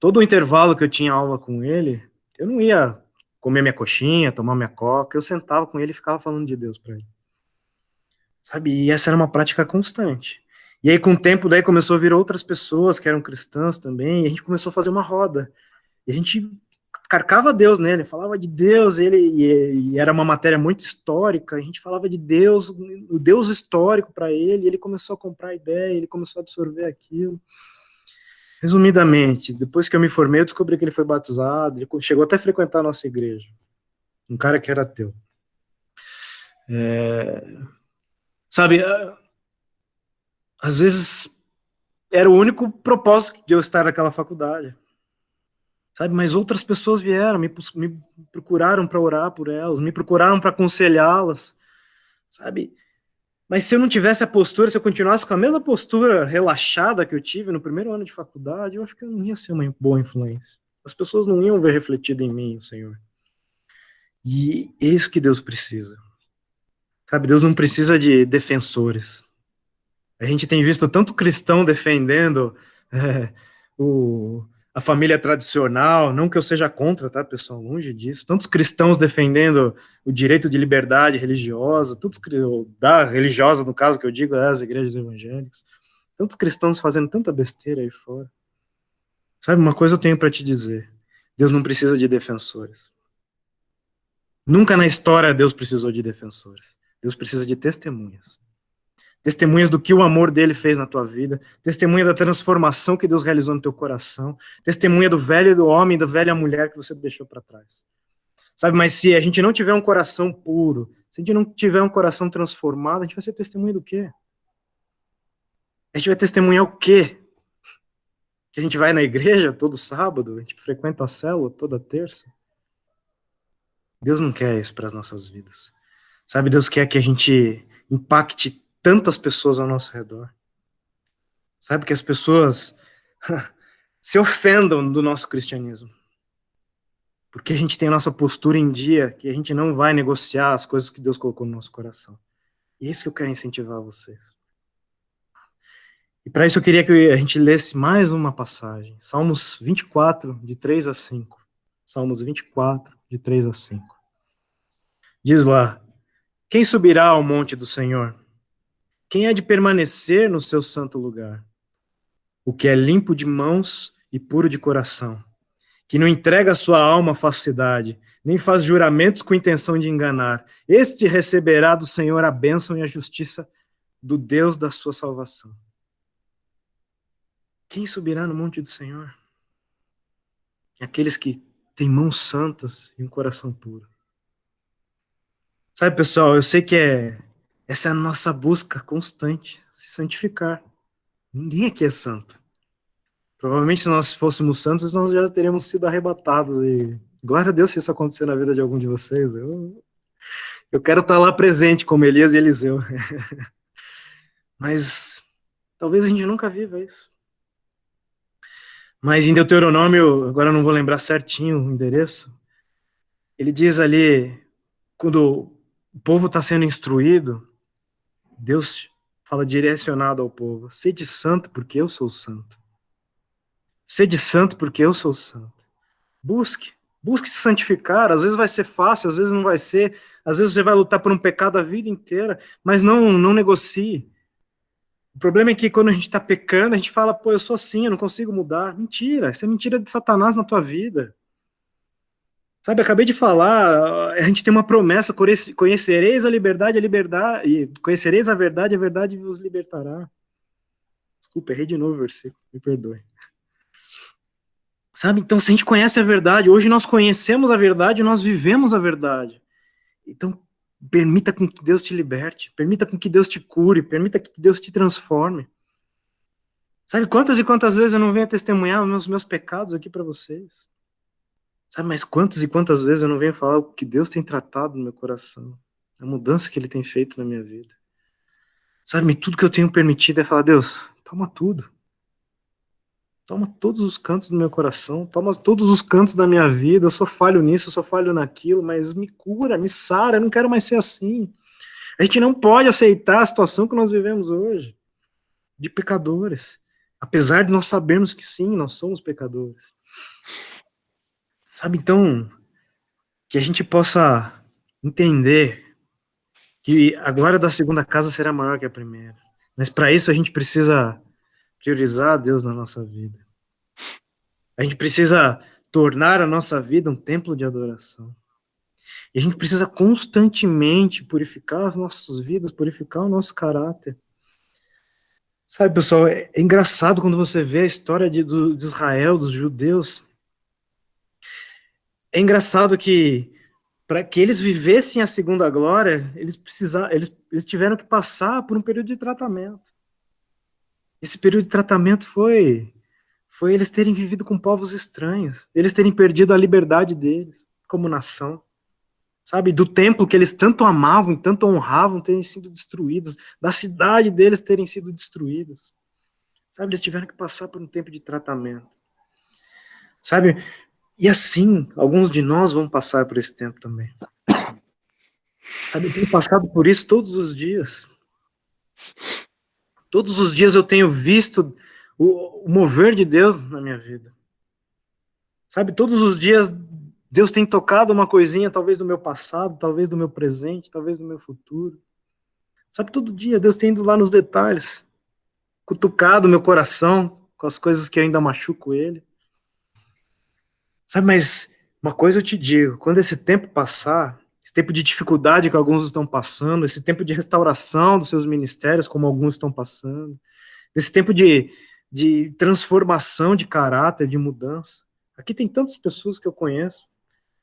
todo o intervalo que eu tinha aula com ele, eu não ia comer minha coxinha, tomar minha coca, eu sentava com ele e ficava falando de Deus para ele. Sabe? E essa era uma prática constante. E aí, com o tempo, daí começou a vir outras pessoas que eram cristãs também, e a gente começou a fazer uma roda. E a gente carcava Deus nele, falava de Deus, e era uma matéria muito histórica, a gente falava de Deus, o Deus histórico para ele, e ele começou a comprar a ideia, ele começou a absorver aquilo. Resumidamente, depois que eu me formei, eu descobri que ele foi batizado, ele chegou até a frequentar a nossa igreja. Um cara que era ateu. Sabe, às vezes era o único propósito de eu estar naquela faculdade. Sabe, mas outras pessoas vieram, me procuraram para orar por elas, me procuraram para aconselhá-las, sabe? Mas se eu não tivesse a postura, se eu continuasse com a mesma postura relaxada que eu tive no primeiro ano de faculdade, eu acho que eu não ia ser uma boa influência. As pessoas não iam ver refletido em mim o Senhor. E é isso que Deus precisa. Sabe, Deus não precisa de defensores. A gente tem visto tanto cristão defendendo a família tradicional, não que eu seja contra, tá, pessoal, longe disso. Tantos cristãos defendendo o direito de liberdade religiosa, da religiosa, no caso que eu digo, as igrejas evangélicas. Tantos cristãos fazendo tanta besteira aí fora. Sabe, uma coisa eu tenho para te dizer: Deus não precisa de defensores. Nunca na história Deus precisou de defensores. Deus precisa de testemunhas. Testemunhas do que o amor dele fez na tua vida, testemunha da transformação que Deus realizou no teu coração, testemunha do velho e do homem, da velha mulher que você deixou para trás. Sabe, mas se a gente não tiver um coração puro, se a gente não tiver um coração transformado, a gente vai ser testemunha do quê? A gente vai testemunhar o quê? Que a gente vai na igreja todo sábado, a gente frequenta a célula toda terça? Deus não quer isso para as nossas vidas. Sabe, Deus quer que a gente impacte tantas pessoas ao nosso redor. Sabe, que as pessoas se ofendam do nosso cristianismo. Porque a gente tem a nossa postura em dia, que a gente não vai negociar as coisas que Deus colocou no nosso coração. E é isso que eu quero incentivar vocês. E para isso eu queria que a gente lesse mais uma passagem. Salmos 24, de 3 a 5. Salmos 24, de 3 a 5. Diz lá: quem subirá ao monte do Senhor? Quem há de permanecer no seu santo lugar? O que é limpo de mãos e puro de coração, que não entrega a sua alma à falsidade, nem faz juramentos com intenção de enganar. Este receberá do Senhor a bênção e a justiça do Deus da sua salvação. Quem subirá no monte do Senhor? Aqueles que têm mãos santas e um coração puro. Sabe, pessoal, eu sei que essa é a nossa busca constante, se santificar. Ninguém aqui é santo. Provavelmente, se nós fôssemos santos, nós já teríamos sido arrebatados. E glória a Deus se isso acontecer na vida de algum de vocês. Eu quero estar lá presente como Elias e Eliseu. Mas talvez a gente nunca viva isso. Mas em Deuteronômio, agora eu não vou lembrar certinho o endereço, ele diz ali: quando o povo está sendo instruído, Deus fala direcionado ao povo: sede santo porque eu sou santo. Sede santo porque eu sou santo. Busque se santificar. Às vezes vai ser fácil, às vezes não vai ser. Às vezes você vai lutar por um pecado a vida inteira, mas não negocie. O problema é que quando a gente está pecando, a gente fala: pô, eu sou assim, eu não consigo mudar. Mentira, isso é mentira de Satanás na tua vida. Sabe, acabei de falar, a gente tem uma promessa: conhecereis a liberdade, e conhecereis a verdade vos libertará. Desculpa, errei de novo o versículo, me perdoe. Sabe, então se a gente conhece a verdade, hoje nós conhecemos a verdade, nós vivemos a verdade. Então, permita com que Deus te liberte, permita com que Deus te cure, permita que Deus te transforme. Sabe, quantas e quantas vezes eu não venho testemunhar os meus pecados aqui para vocês? Sabe, mas quantas e quantas vezes eu não venho falar o que Deus tem tratado no meu coração, a mudança que Ele tem feito na minha vida. Sabe, tudo que eu tenho permitido é falar: Deus, toma tudo. Toma todos os cantos do meu coração, toma todos os cantos da minha vida. Eu sou falho nisso, eu sou falho naquilo, mas me cura, me sara, eu não quero mais ser assim. A gente não pode aceitar a situação que nós vivemos hoje, de pecadores, apesar de nós sabermos que sim, nós somos pecadores. Sabe, então, que a gente possa entender que a glória da segunda casa será maior que a primeira. Mas para isso a gente precisa priorizar Deus na nossa vida. A gente precisa tornar a nossa vida um templo de adoração. E a gente precisa constantemente purificar as nossas vidas, purificar o nosso caráter. Sabe, pessoal, é engraçado quando você vê a história de Israel, dos judeus. É engraçado que, para que eles vivessem a segunda glória, eles tiveram que passar por um período de tratamento. Esse período de tratamento foi eles terem vivido com povos estranhos, eles terem perdido a liberdade deles como nação, sabe, do templo que eles tanto amavam e tanto honravam terem sido destruídos, da cidade deles terem sido destruídas, sabe, eles tiveram que passar por um tempo de tratamento, sabe, e assim, alguns de nós vão passar por esse tempo também, sabe, eu tenho passado por isso todos os dias eu tenho visto o mover de Deus na minha vida. Sabe, todos os dias Deus tem tocado uma coisinha, talvez do meu passado, talvez do meu presente, talvez do meu futuro. Sabe, todo dia Deus tem ido lá nos detalhes, cutucado meu coração com as coisas que ainda machuco Ele. Sabe, mas uma coisa eu te digo, quando esse tempo passar, esse tempo de dificuldade que alguns estão passando, esse tempo de restauração dos seus ministérios, como alguns estão passando, esse tempo de transformação de caráter, de mudança. Aqui tem tantas pessoas que eu conheço.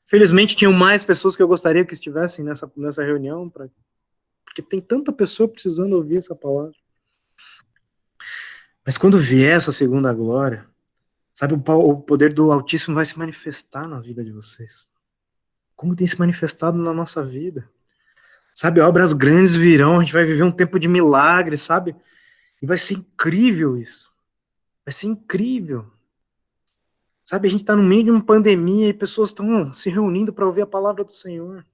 Felizmente tinham mais pessoas que eu gostaria que estivessem nessa reunião, porque tem tanta pessoa precisando ouvir essa palavra. Mas quando vier essa segunda glória, sabe, o poder do Altíssimo vai se manifestar na vida de vocês. Como tem se manifestado na nossa vida. Sabe, obras grandes virão, a gente vai viver um tempo de milagre, sabe? E vai ser incrível isso. Vai ser incrível. Sabe, a gente está no meio de uma pandemia e pessoas estão se reunindo para ouvir a palavra do Senhor.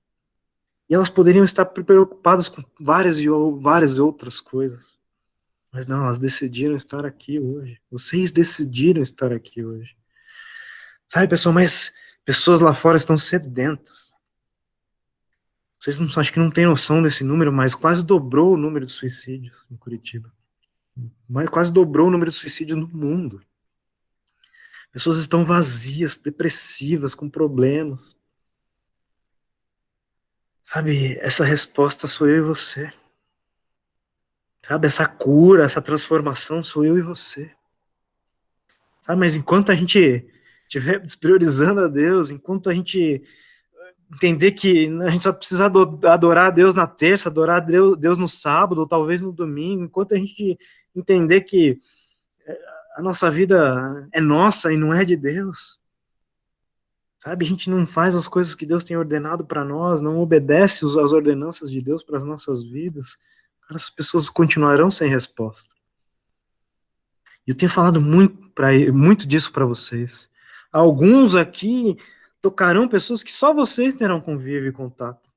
E elas poderiam estar preocupadas com várias outras coisas. Mas não, elas decidiram estar aqui hoje. Vocês decidiram estar aqui hoje. Sabe, pessoal, mas pessoas lá fora estão sedentas. Vocês não, acho que não têm noção desse número, mas quase dobrou o número de suicídios em Curitiba. Mas quase dobrou o número de suicídios no mundo. Pessoas estão vazias, depressivas, com problemas. Sabe, essa resposta sou eu e você. Sabe, essa cura, essa transformação sou eu e você. Sabe, mas enquanto a gente estiver despriorizando a Deus, enquanto a gente entender que a gente só precisa adorar a Deus na terça, adorar a Deus no sábado, ou talvez no domingo, enquanto a gente entender que a nossa vida é nossa e não é de Deus, sabe, a gente não faz as coisas que Deus tem ordenado para nós, não obedece às ordenanças de Deus para as nossas vidas, cara, essas pessoas continuarão sem resposta. E eu tenho falado muito disso para vocês. Alguns aqui tocarão pessoas que só vocês terão convívio e contato.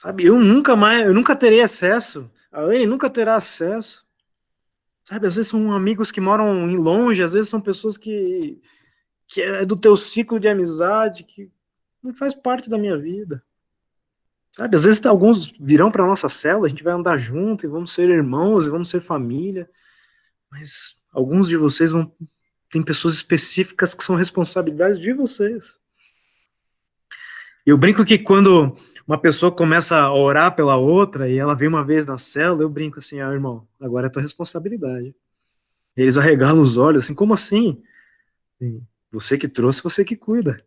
Sabe, eu nunca terei acesso, a Anne nunca terá acesso. Sabe, às vezes são amigos que moram em longe, às vezes são pessoas que é do teu ciclo de amizade, que não faz parte da minha vida. Sabe, às vezes alguns virão para nossa cela, a gente vai andar junto e vamos ser irmãos e vamos ser família, mas alguns de vocês tem pessoas específicas que são responsabilidades de vocês. Eu brinco que quando uma pessoa começa a orar pela outra e ela vem uma vez na cela, eu brinco assim, irmão, agora é tua responsabilidade. Eles arregalam os olhos, assim, como assim? Você que trouxe, você que cuida.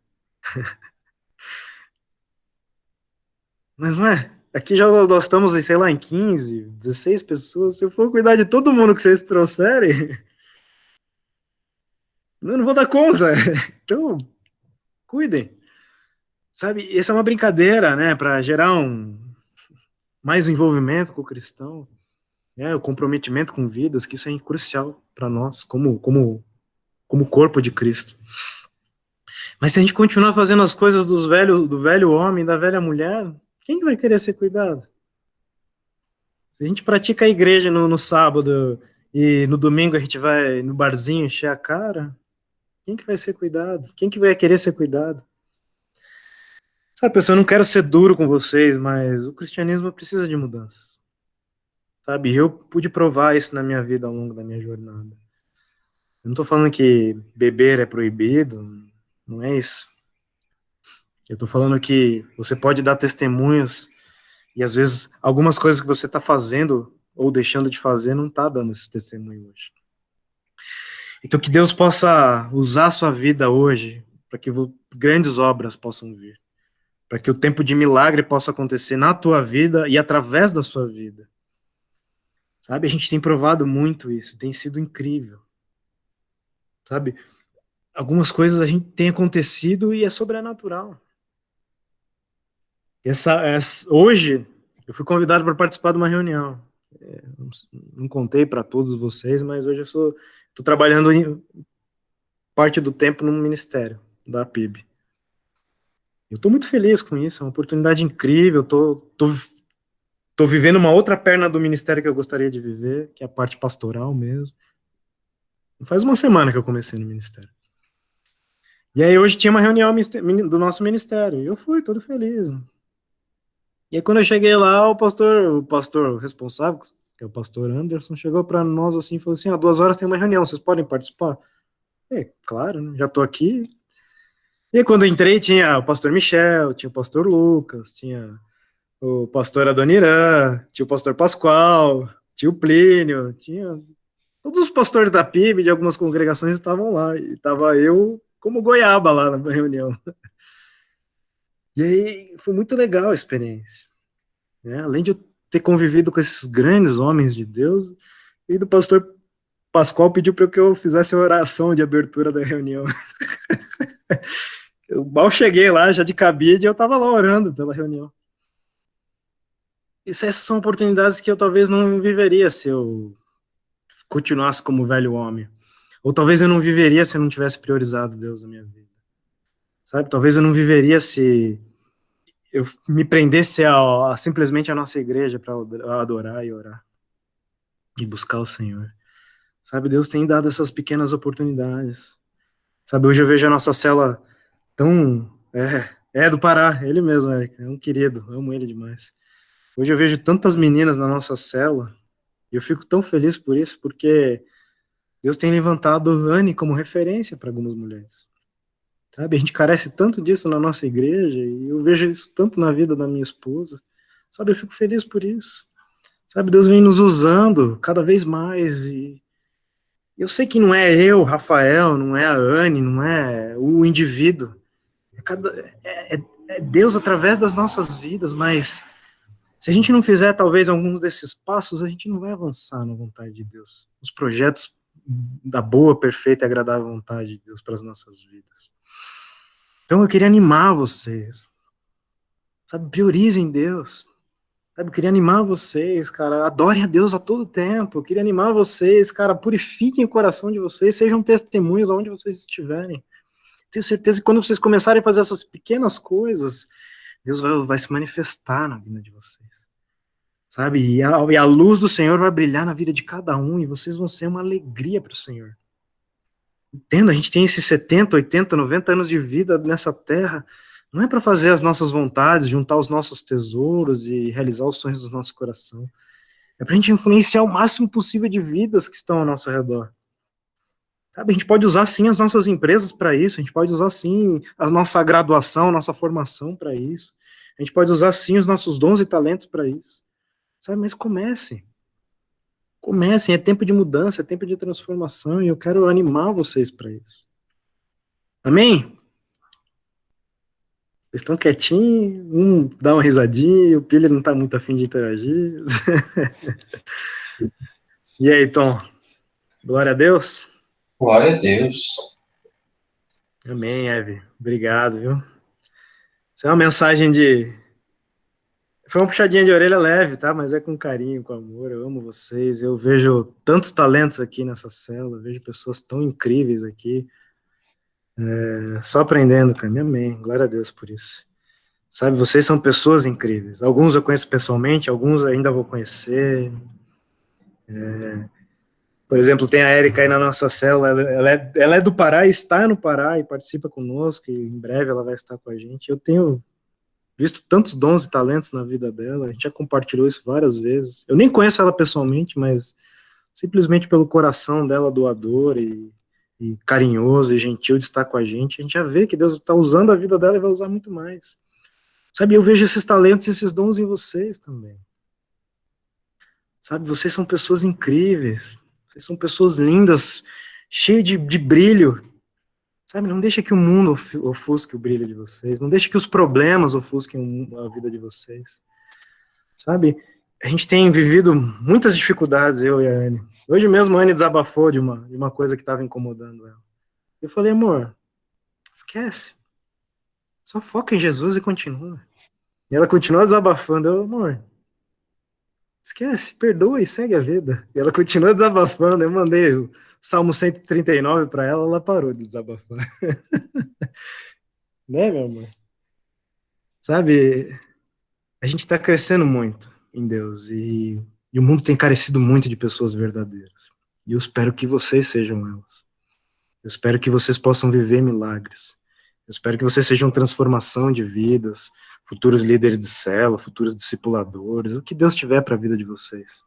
Mas não é? Aqui já nós estamos, sei lá, em 15, 16 pessoas. Se eu for cuidar de todo mundo que vocês trouxerem, eu não vou dar conta. Então, cuidem. Sabe, essa é uma brincadeira, né, para gerar mais envolvimento com o cristão, né, o comprometimento com vidas, que isso é crucial para nós, como corpo de Cristo. Mas se a gente continuar fazendo as coisas do velho homem, da velha mulher, quem que vai querer ser cuidado? Se a gente pratica a igreja no sábado e no domingo a gente vai no barzinho encher a cara, quem que vai ser cuidado? Quem que vai querer ser cuidado? Sabe, pessoal, eu não quero ser duro com vocês, mas o cristianismo precisa de mudanças. Sabe, eu pude provar isso na minha vida ao longo da minha jornada. Eu não estou falando que beber é proibido, não é isso. Eu estou falando que você pode dar testemunhos e às vezes algumas coisas que você está fazendo ou deixando de fazer não está dando esse testemunho hoje. Então que Deus possa usar a sua vida hoje para que grandes obras possam vir, para que o tempo de milagre possa acontecer na tua vida e através da sua vida. Sabe, a gente tem provado muito isso, tem sido incrível. Sabe, algumas coisas a gente tem acontecido e é sobrenatural. Hoje, eu fui convidado para participar de uma reunião. Não contei para todos vocês, mas hoje eu estou trabalhando parte do tempo no ministério da PIB. Eu estou muito feliz com isso, é uma oportunidade incrível, estou vivendo uma outra perna do ministério que eu gostaria de viver, que é a parte pastoral mesmo. Faz uma semana que eu comecei no ministério. E aí hoje tinha uma reunião do nosso ministério, e eu fui todo feliz. E aí quando eu cheguei lá, o pastor responsável, que é o pastor Anderson, chegou para nós assim e falou assim, 2 horas tem uma reunião, vocês podem participar? Claro, né? Já estou aqui. E aí, quando eu entrei, tinha o pastor Michel, tinha o pastor Lucas, tinha o pastor Adoniran, tinha o pastor Pascoal, tinha o Plínio, tinha todos os pastores da PIB de algumas congregações estavam lá, e estava eu como goiaba lá na reunião. E aí foi muito legal a experiência, né? Além de eu ter convivido com esses grandes homens de Deus, e do pastor Pascoal pediu para que eu fizesse a oração de abertura da reunião. Eu mal cheguei lá, já de cabide, eu estava lá orando pela reunião. Essas são oportunidades que eu talvez não viveria se eu continuasse como velho homem. Ou talvez eu não viveria se eu não tivesse priorizado Deus na minha vida. Sabe? Talvez eu não viveria se eu me prendesse simplesmente a nossa igreja para adorar e orar. E buscar o Senhor. Sabe? Deus tem dado essas pequenas oportunidades. Sabe? Hoje eu vejo a nossa cela tão... É do Pará, ele mesmo, Eric. É um querido, amo ele demais. Hoje eu vejo tantas meninas na nossa cela, e eu fico tão feliz por isso, porque Deus tem levantado Anne como referência para algumas mulheres. Sabe, a gente carece tanto disso na nossa igreja, e eu vejo isso tanto na vida da minha esposa. Sabe, eu fico feliz por isso. Sabe, Deus vem nos usando cada vez mais, e eu sei que não é eu, Rafael, não é a Anne, não é o indivíduo. É Deus através das nossas vidas, mas se a gente não fizer talvez alguns desses passos, a gente não vai avançar na vontade de Deus. Os projetos da boa, perfeita e agradável vontade de Deus para as nossas vidas. Então eu queria animar vocês. Sabe, priorizem Deus. Sabe, eu queria animar vocês, cara, adorem a Deus a todo tempo. Eu queria animar vocês, cara, purifiquem o coração de vocês, sejam testemunhos aonde vocês estiverem. Tenho certeza que quando vocês começarem a fazer essas pequenas coisas, Deus vai se manifestar na vida de vocês. Sabe? E a luz do Senhor vai brilhar na vida de cada um e vocês vão ser uma alegria para o Senhor. Entenda, a gente tem esses 70, 80, 90 anos de vida nessa terra, não é para fazer as nossas vontades, juntar os nossos tesouros e realizar os sonhos do nosso coração. É para a gente influenciar o máximo possível de vidas que estão ao nosso redor. Sabe, a gente pode usar, sim, as nossas empresas para isso, a gente pode usar, sim, a nossa graduação, a nossa formação para isso, a gente pode usar, sim, os nossos dons e talentos para isso. Sabe, mas comecem, é tempo de mudança, é tempo de transformação, e eu quero animar vocês para isso. Amém? Vocês estão quietinhos, dá uma risadinha, o Pilha não está muito afim de interagir. E aí, Tom? Glória a Deus? Glória a Deus. Amém, Eve. Obrigado, viu? Isso é uma mensagem de... Foi uma puxadinha de orelha leve, tá? Mas é com carinho, com amor. Eu amo vocês. Eu vejo tantos talentos aqui nessa célula. Eu vejo pessoas tão incríveis aqui. Só aprendendo, cara. Amém. Glória a Deus por isso. Sabe, vocês são pessoas incríveis. Alguns eu conheço pessoalmente, alguns ainda vou conhecer. Por exemplo, tem a Érica aí na nossa célula. Ela é do Pará e está no Pará e participa conosco. E em breve ela vai estar com a gente. Eu tenho visto tantos dons e talentos na vida dela, a gente já compartilhou isso várias vezes. Eu nem conheço ela pessoalmente, mas simplesmente pelo coração dela doador e carinhoso e gentil de estar com a gente já vê que Deus está usando a vida dela e vai usar muito mais. Sabe, eu vejo esses talentos, esses dons em vocês também. Sabe, vocês são pessoas incríveis, vocês são pessoas lindas, cheias de brilho. Sabe, não deixa que o mundo ofusque o brilho de vocês, não deixa que os problemas ofusquem a vida de vocês. Sabe, a gente tem vivido muitas dificuldades, eu e a Anne. Hoje mesmo a Anne desabafou de uma coisa que estava incomodando ela. Eu falei, amor, esquece. Só foca em Jesus e continua. E ela continua desabafando. Eu, amor, esquece, perdoa e segue a vida. E ela continua desabafando. Eu mandei o Salmo 139 para ela, ela parou de desabafar. Né, meu amor? Sabe, a gente está crescendo muito em Deus e o mundo tem carecido muito de pessoas verdadeiras. E eu espero que vocês sejam elas. Eu espero que vocês possam viver milagres. Eu espero que vocês sejam transformação de vidas, futuros líderes de célula, futuros discipuladores, o que Deus tiver para a vida de vocês.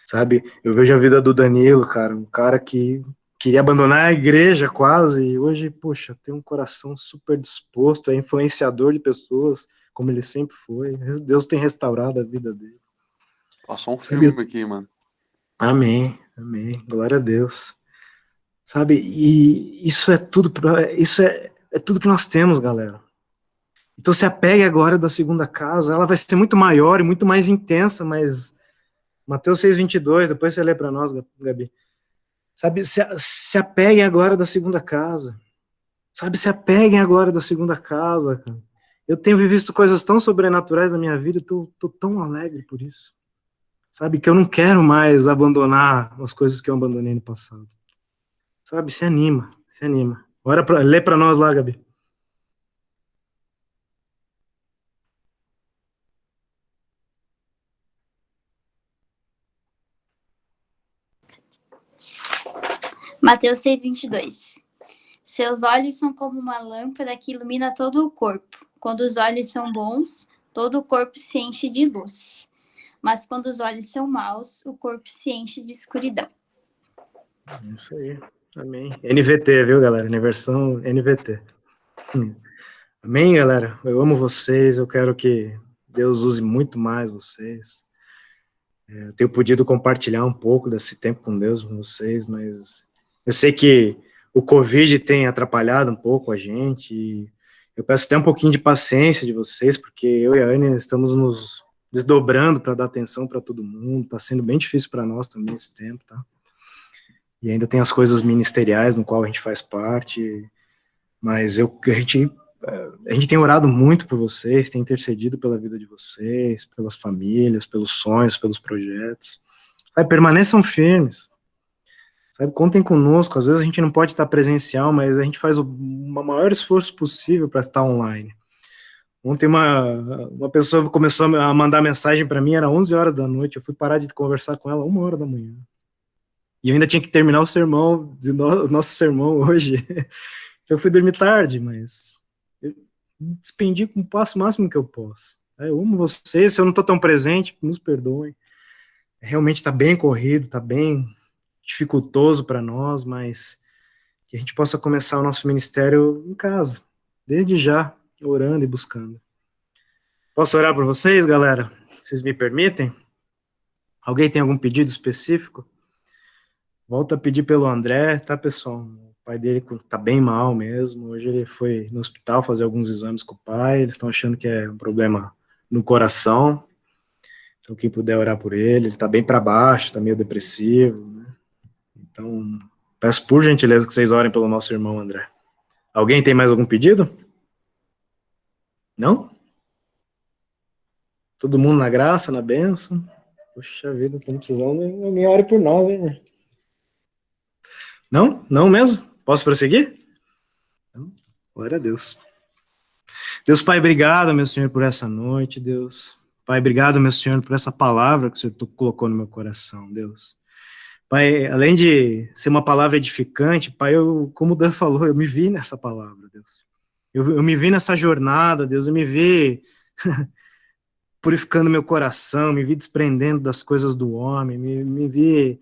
Sabe, eu vejo a vida do Danilo, cara, um cara que queria abandonar a igreja quase, e hoje, poxa, tem um coração super disposto, é influenciador de pessoas, como ele sempre foi. Deus tem restaurado a vida dele. Passou um filme aqui, mano. Amém, amém, glória a Deus. Sabe, e isso é tudo, isso é tudo que nós temos, galera. Então se apegue à glória da segunda casa, ela vai ser muito maior e muito mais intensa, mas Mateus 6:22, depois você lê para nós, Gabi. Sabe, se apeguem à glória da segunda casa. Sabe, se apeguem à glória da segunda casa, cara. Eu tenho visto coisas tão sobrenaturais na minha vida, eu tô tão alegre por isso. Sabe, que eu não quero mais abandonar as coisas que eu abandonei no passado. Sabe, se anima, se anima. Lê para nós lá, Gabi. Mateus 6:22. Seus olhos são como uma lâmpada que ilumina todo o corpo. Quando os olhos são bons, todo o corpo se enche de luz. Mas quando os olhos são maus, o corpo se enche de escuridão. Isso aí. Amém. NVT, viu, galera? Na versão NVT. Amém, galera? Eu amo vocês, eu quero que Deus use muito mais vocês. Eu tenho podido compartilhar um pouco desse tempo com Deus, com vocês, mas eu sei que o Covid tem atrapalhado um pouco a gente, e eu peço até um pouquinho de paciência de vocês, porque eu e a Anne estamos nos desdobrando para dar atenção para todo mundo, está sendo bem difícil para nós também esse tempo, tá? E ainda tem as coisas ministeriais no qual a gente faz parte, mas a gente tem orado muito por vocês, tem intercedido pela vida de vocês, pelas famílias, pelos sonhos, pelos projetos. Sabe, permaneçam firmes. Sabe, contem conosco. Às vezes a gente não pode estar presencial, mas a gente faz o maior esforço possível para estar online. Ontem uma pessoa começou a mandar mensagem para mim, era 11 horas da noite, eu fui parar de conversar com ela 1 hora da manhã. E eu ainda tinha que terminar o sermão, o nosso sermão hoje. Então eu fui dormir tarde, mas eu me despendi com o passo máximo que eu posso. Eu amo vocês, se eu não estou tão presente, nos perdoem. Realmente está bem corrido, está bem dificultoso para nós, mas que a gente possa começar o nosso ministério em casa, desde já, orando e buscando. Posso orar por vocês, galera? Vocês me permitem? Alguém tem algum pedido específico? Volta a pedir pelo André, tá, pessoal? O pai dele tá bem mal mesmo. Hoje ele foi no hospital fazer alguns exames com o pai. Eles estão achando que é um problema no coração. Então, quem puder orar por ele tá bem para baixo, tá meio depressivo, né? Então, peço por gentileza que vocês orem pelo nosso irmão André. Alguém tem mais algum pedido? Não? Todo mundo na graça, na bênção? Poxa vida, estamos precisando, alguém ore por nós, hein? Não? Não mesmo? Posso prosseguir? Não? Glória a Deus. Deus Pai, obrigado, meu Senhor, por essa noite, Deus. Pai, obrigado, meu Senhor, por essa palavra que o Senhor colocou no meu coração, Deus. Pai, além de ser uma palavra edificante, Pai, como o Dan falou, eu me vi nessa palavra, Deus. Eu me vi nessa jornada, Deus, eu me vi purificando meu coração, me vi desprendendo das coisas do homem, me vi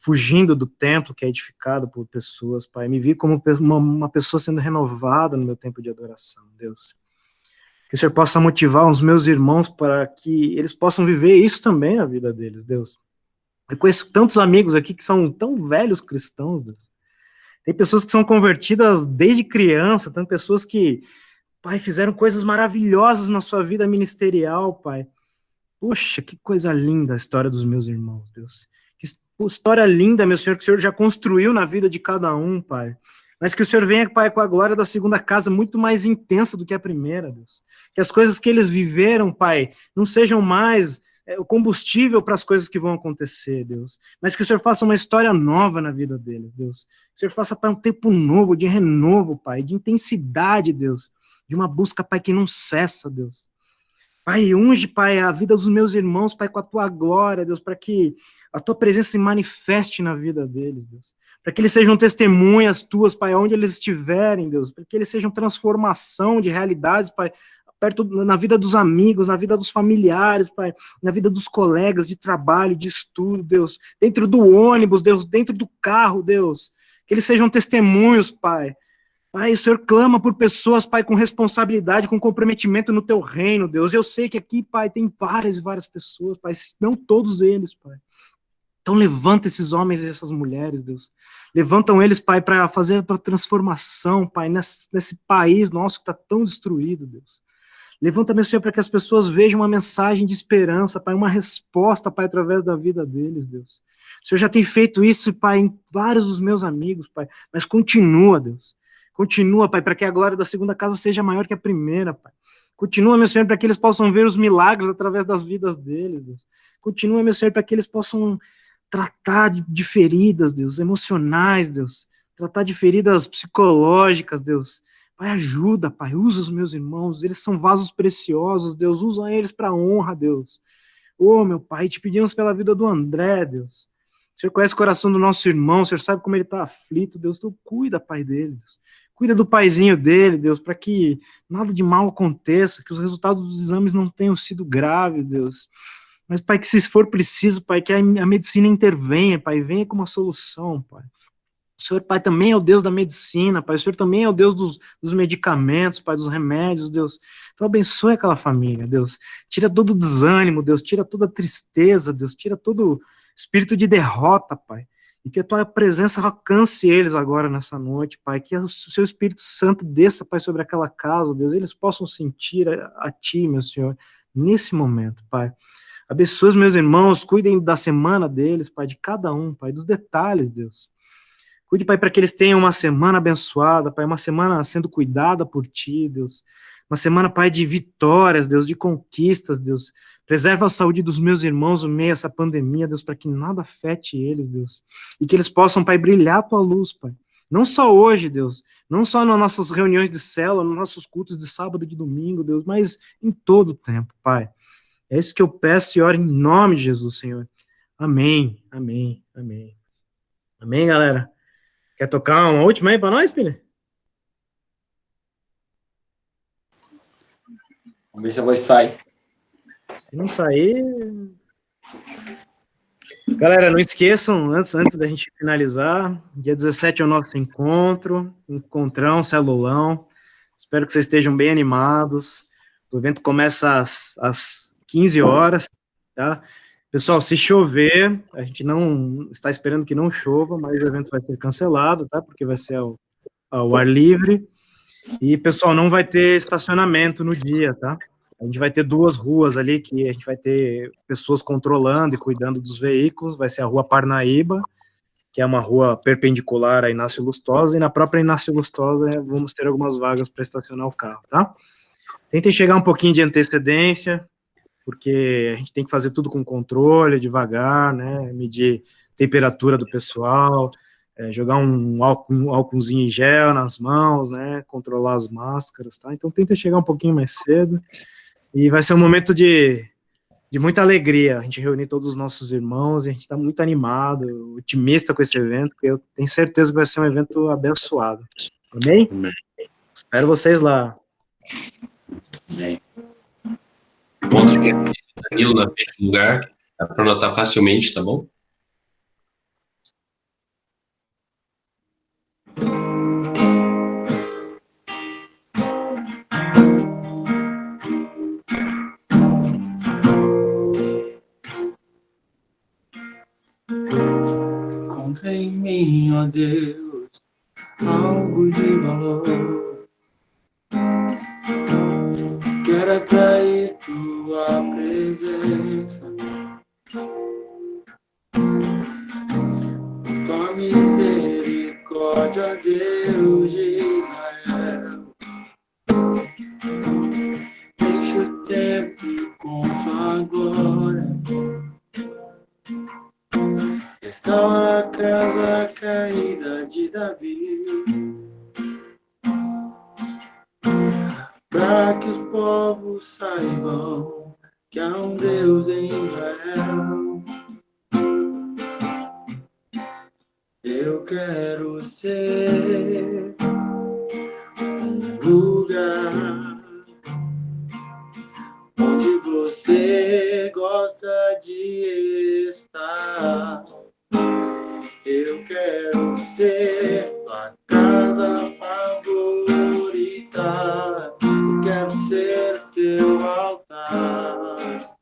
fugindo do templo que é edificado por pessoas, Pai, me vi como uma pessoa sendo renovada no meu tempo de adoração, Deus. Que o Senhor possa motivar os meus irmãos para que eles possam viver isso também na vida deles, Deus. Eu conheço tantos amigos aqui que são tão velhos cristãos, Deus. Tem pessoas que são convertidas desde criança, tem pessoas que, Pai, fizeram coisas maravilhosas na sua vida ministerial, Pai. Poxa, que coisa linda a história dos meus irmãos, Deus. Que história linda, meu Senhor, que o Senhor já construiu na vida de cada um, Pai. Mas que o Senhor venha, Pai, com a glória da segunda casa muito mais intensa do que a primeira, Deus. Que as coisas que eles viveram, Pai, não sejam mais o combustível para as coisas que vão acontecer, Deus. Mas que o Senhor faça uma história nova na vida deles, Deus. Que o Senhor faça, Pai, um tempo novo, de renovo, Pai, de intensidade, Deus. De uma busca, Pai, que não cessa, Deus. Pai, unge, Pai, a vida dos meus irmãos, Pai, com a Tua glória, Deus, para que a Tua presença se manifeste na vida deles, Deus. Para que eles sejam testemunhas Tuas, Pai, onde eles estiverem, Deus. Para que eles sejam transformação de realidades, Pai, perto, na vida dos amigos, na vida dos familiares, Pai, na vida dos colegas de trabalho, de estudo, Deus. Dentro do ônibus, Deus, dentro do carro, Deus. Que eles sejam testemunhos, Pai. Pai, o Senhor clama por pessoas, Pai, com responsabilidade, com comprometimento no Teu reino, Deus. Eu sei que aqui, Pai, tem várias e várias pessoas, Pai, não todos eles, Pai. Então levanta esses homens e essas mulheres, Deus. Levantam eles, Pai, para fazer a transformação, Pai, nesse país nosso que está tão destruído, Deus. Levanta, meu Senhor, para que as pessoas vejam uma mensagem de esperança, Pai, uma resposta, Pai, através da vida deles, Deus. O Senhor já tem feito isso, Pai, em vários dos meus amigos, Pai, mas continua, Deus. Continua, Pai, para que a glória da segunda casa seja maior que a primeira, Pai. Continua, meu Senhor, para que eles possam ver os milagres através das vidas deles, Deus. Continua, meu Senhor, para que eles possam tratar de feridas, Deus, emocionais, Deus. Tratar de feridas psicológicas, Deus. Pai, ajuda, Pai, usa os meus irmãos, eles são vasos preciosos, Deus, usa eles para honra, Deus. Ô, meu Pai, te pedimos pela vida do André, Deus. O Senhor conhece o coração do nosso irmão, o Senhor sabe como ele está aflito, Deus, então cuida, Pai, dele, Deus. Cuida do paizinho dele, Deus, para que nada de mal aconteça, que os resultados dos exames não tenham sido graves, Deus. Mas, Pai, que se for preciso, Pai, que a medicina intervenha, Pai, venha com uma solução, Pai. O Senhor, Pai, também é o Deus da medicina, Pai, o Senhor também é o Deus dos medicamentos, Pai, dos remédios, Deus. Então abençoe aquela família, Deus. Tira todo o desânimo, Deus, tira toda a tristeza, Deus, tira todo o espírito de derrota, Pai. E que a Tua presença alcance eles agora nessa noite, Pai, que o Seu Espírito Santo desça, Pai, sobre aquela casa, Deus, eles possam sentir a Ti, meu Senhor, nesse momento, Pai. Abençoe os meus irmãos, cuidem da semana deles, Pai, de cada um, Pai, dos detalhes, Deus. Cuide, Pai, para que eles tenham uma semana abençoada, Pai, uma semana sendo cuidada por Ti, Deus. Uma semana, Pai, de vitórias, Deus, de conquistas, Deus. Preserva a saúde dos meus irmãos no meio dessa pandemia, Deus, para que nada afete eles, Deus. E que eles possam, Pai, brilhar a Tua luz, Pai. Não só hoje, Deus, não só nas nossas reuniões de célula, nos nossos cultos de sábado e de domingo, Deus, mas em todo o tempo, Pai. É isso que eu peço e oro em nome de Jesus, Senhor. Amém, amém, amém. Amém, galera? Quer tocar uma última aí para nós, Pili? Vamos ver se a voz sai. Se não sair... Galera, não esqueçam, antes da gente finalizar, dia 17 é o nosso encontrão, celulão. Espero que vocês estejam bem animados. O evento começa às 15 horas, tá? Pessoal, se chover, a gente não está esperando que não chova, mas o evento vai ser cancelado, tá? Porque vai ser ao ar livre. E, pessoal, não vai ter estacionamento no dia, tá? A gente vai ter 2 ruas ali que a gente vai ter pessoas controlando e cuidando dos veículos. Vai ser a Rua Parnaíba, que é uma rua perpendicular a Inácio Lustosa, e na própria Inácio Lustosa vamos ter algumas vagas para estacionar o carro, tá? Tentem chegar um pouquinho de antecedência, porque a gente tem que fazer tudo com controle, devagar, né? Medir temperatura do pessoal, jogar um álcoolzinho em gel nas mãos, né? Controlar as máscaras, tá? Então tenta chegar um pouquinho mais cedo. E vai ser um momento de muita alegria, a gente reunir todos os nossos irmãos, e a gente está muito animado, otimista com esse evento, porque eu tenho certeza que vai ser um evento abençoado. Amém? Amém. Espero vocês lá. Amém. Ponto que é Danilo na frente do lugar, dá para anotar facilmente, tá bom? Encontra em mim, ó Deus, algo de valor. Quero atrair tua presença, tua misericórdia, ó Deus de Israel. Enche o tempo com sua glória, restaura a casa caída de Davi, para que os povos saibam que há um Deus em Israel. Eu quero ser um lugar onde você gosta de estar. Eu quero ser tua casa favorita. Eu quero ser teu altar.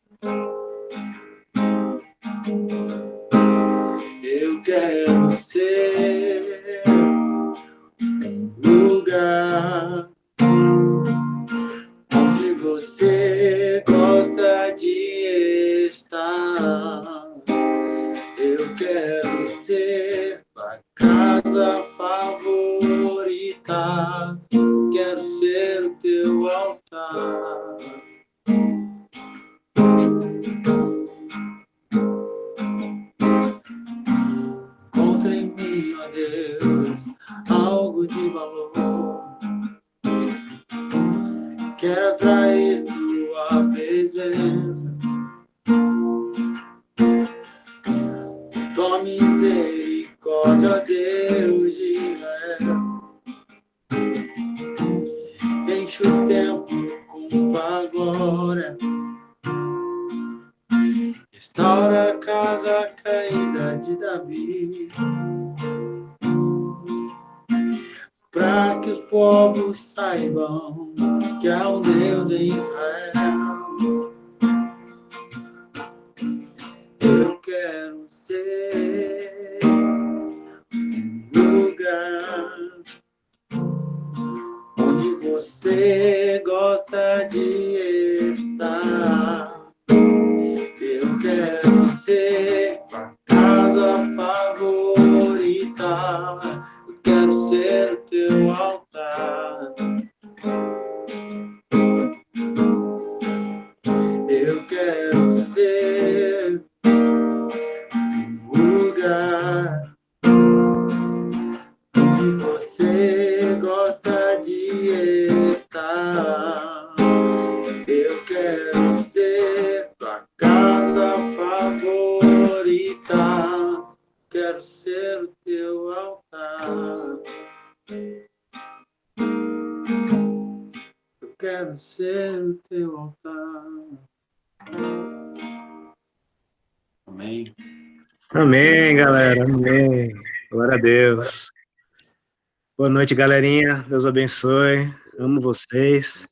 Eu quero ser um lugar onde você gosta de estar. Eu quero ser tua casa favorita. Quero ser o teu altar. Encontra em mim, ó Deus, algo de valor. Quero atrair tua presença, tua misericórdia, ó Deus de Israel. Enche o tempo com tua glória, restaura a casa caída de Davi, para que os povos saibam que há um Deus em Israel. Eu quero ser um lugar onde você gosta de estar. Eu quero ser a casa favorita. Eu quero ser o teu altar. Eu quero ser habitar. Quero ser o teu altar. Eu quero ser o teu altar. Amém. Amém, galera. Amém. Glória a Deus. Boa noite, galerinha. Deus abençoe. Amo vocês.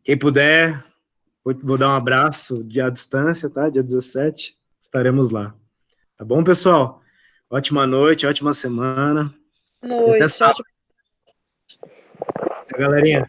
Quem puder, vou dar um abraço à distância, tá? Dia 17, estaremos lá. Tá bom, pessoal? Ótima noite, ótima semana. Boa noite. Até sábado. Tchau, galerinha.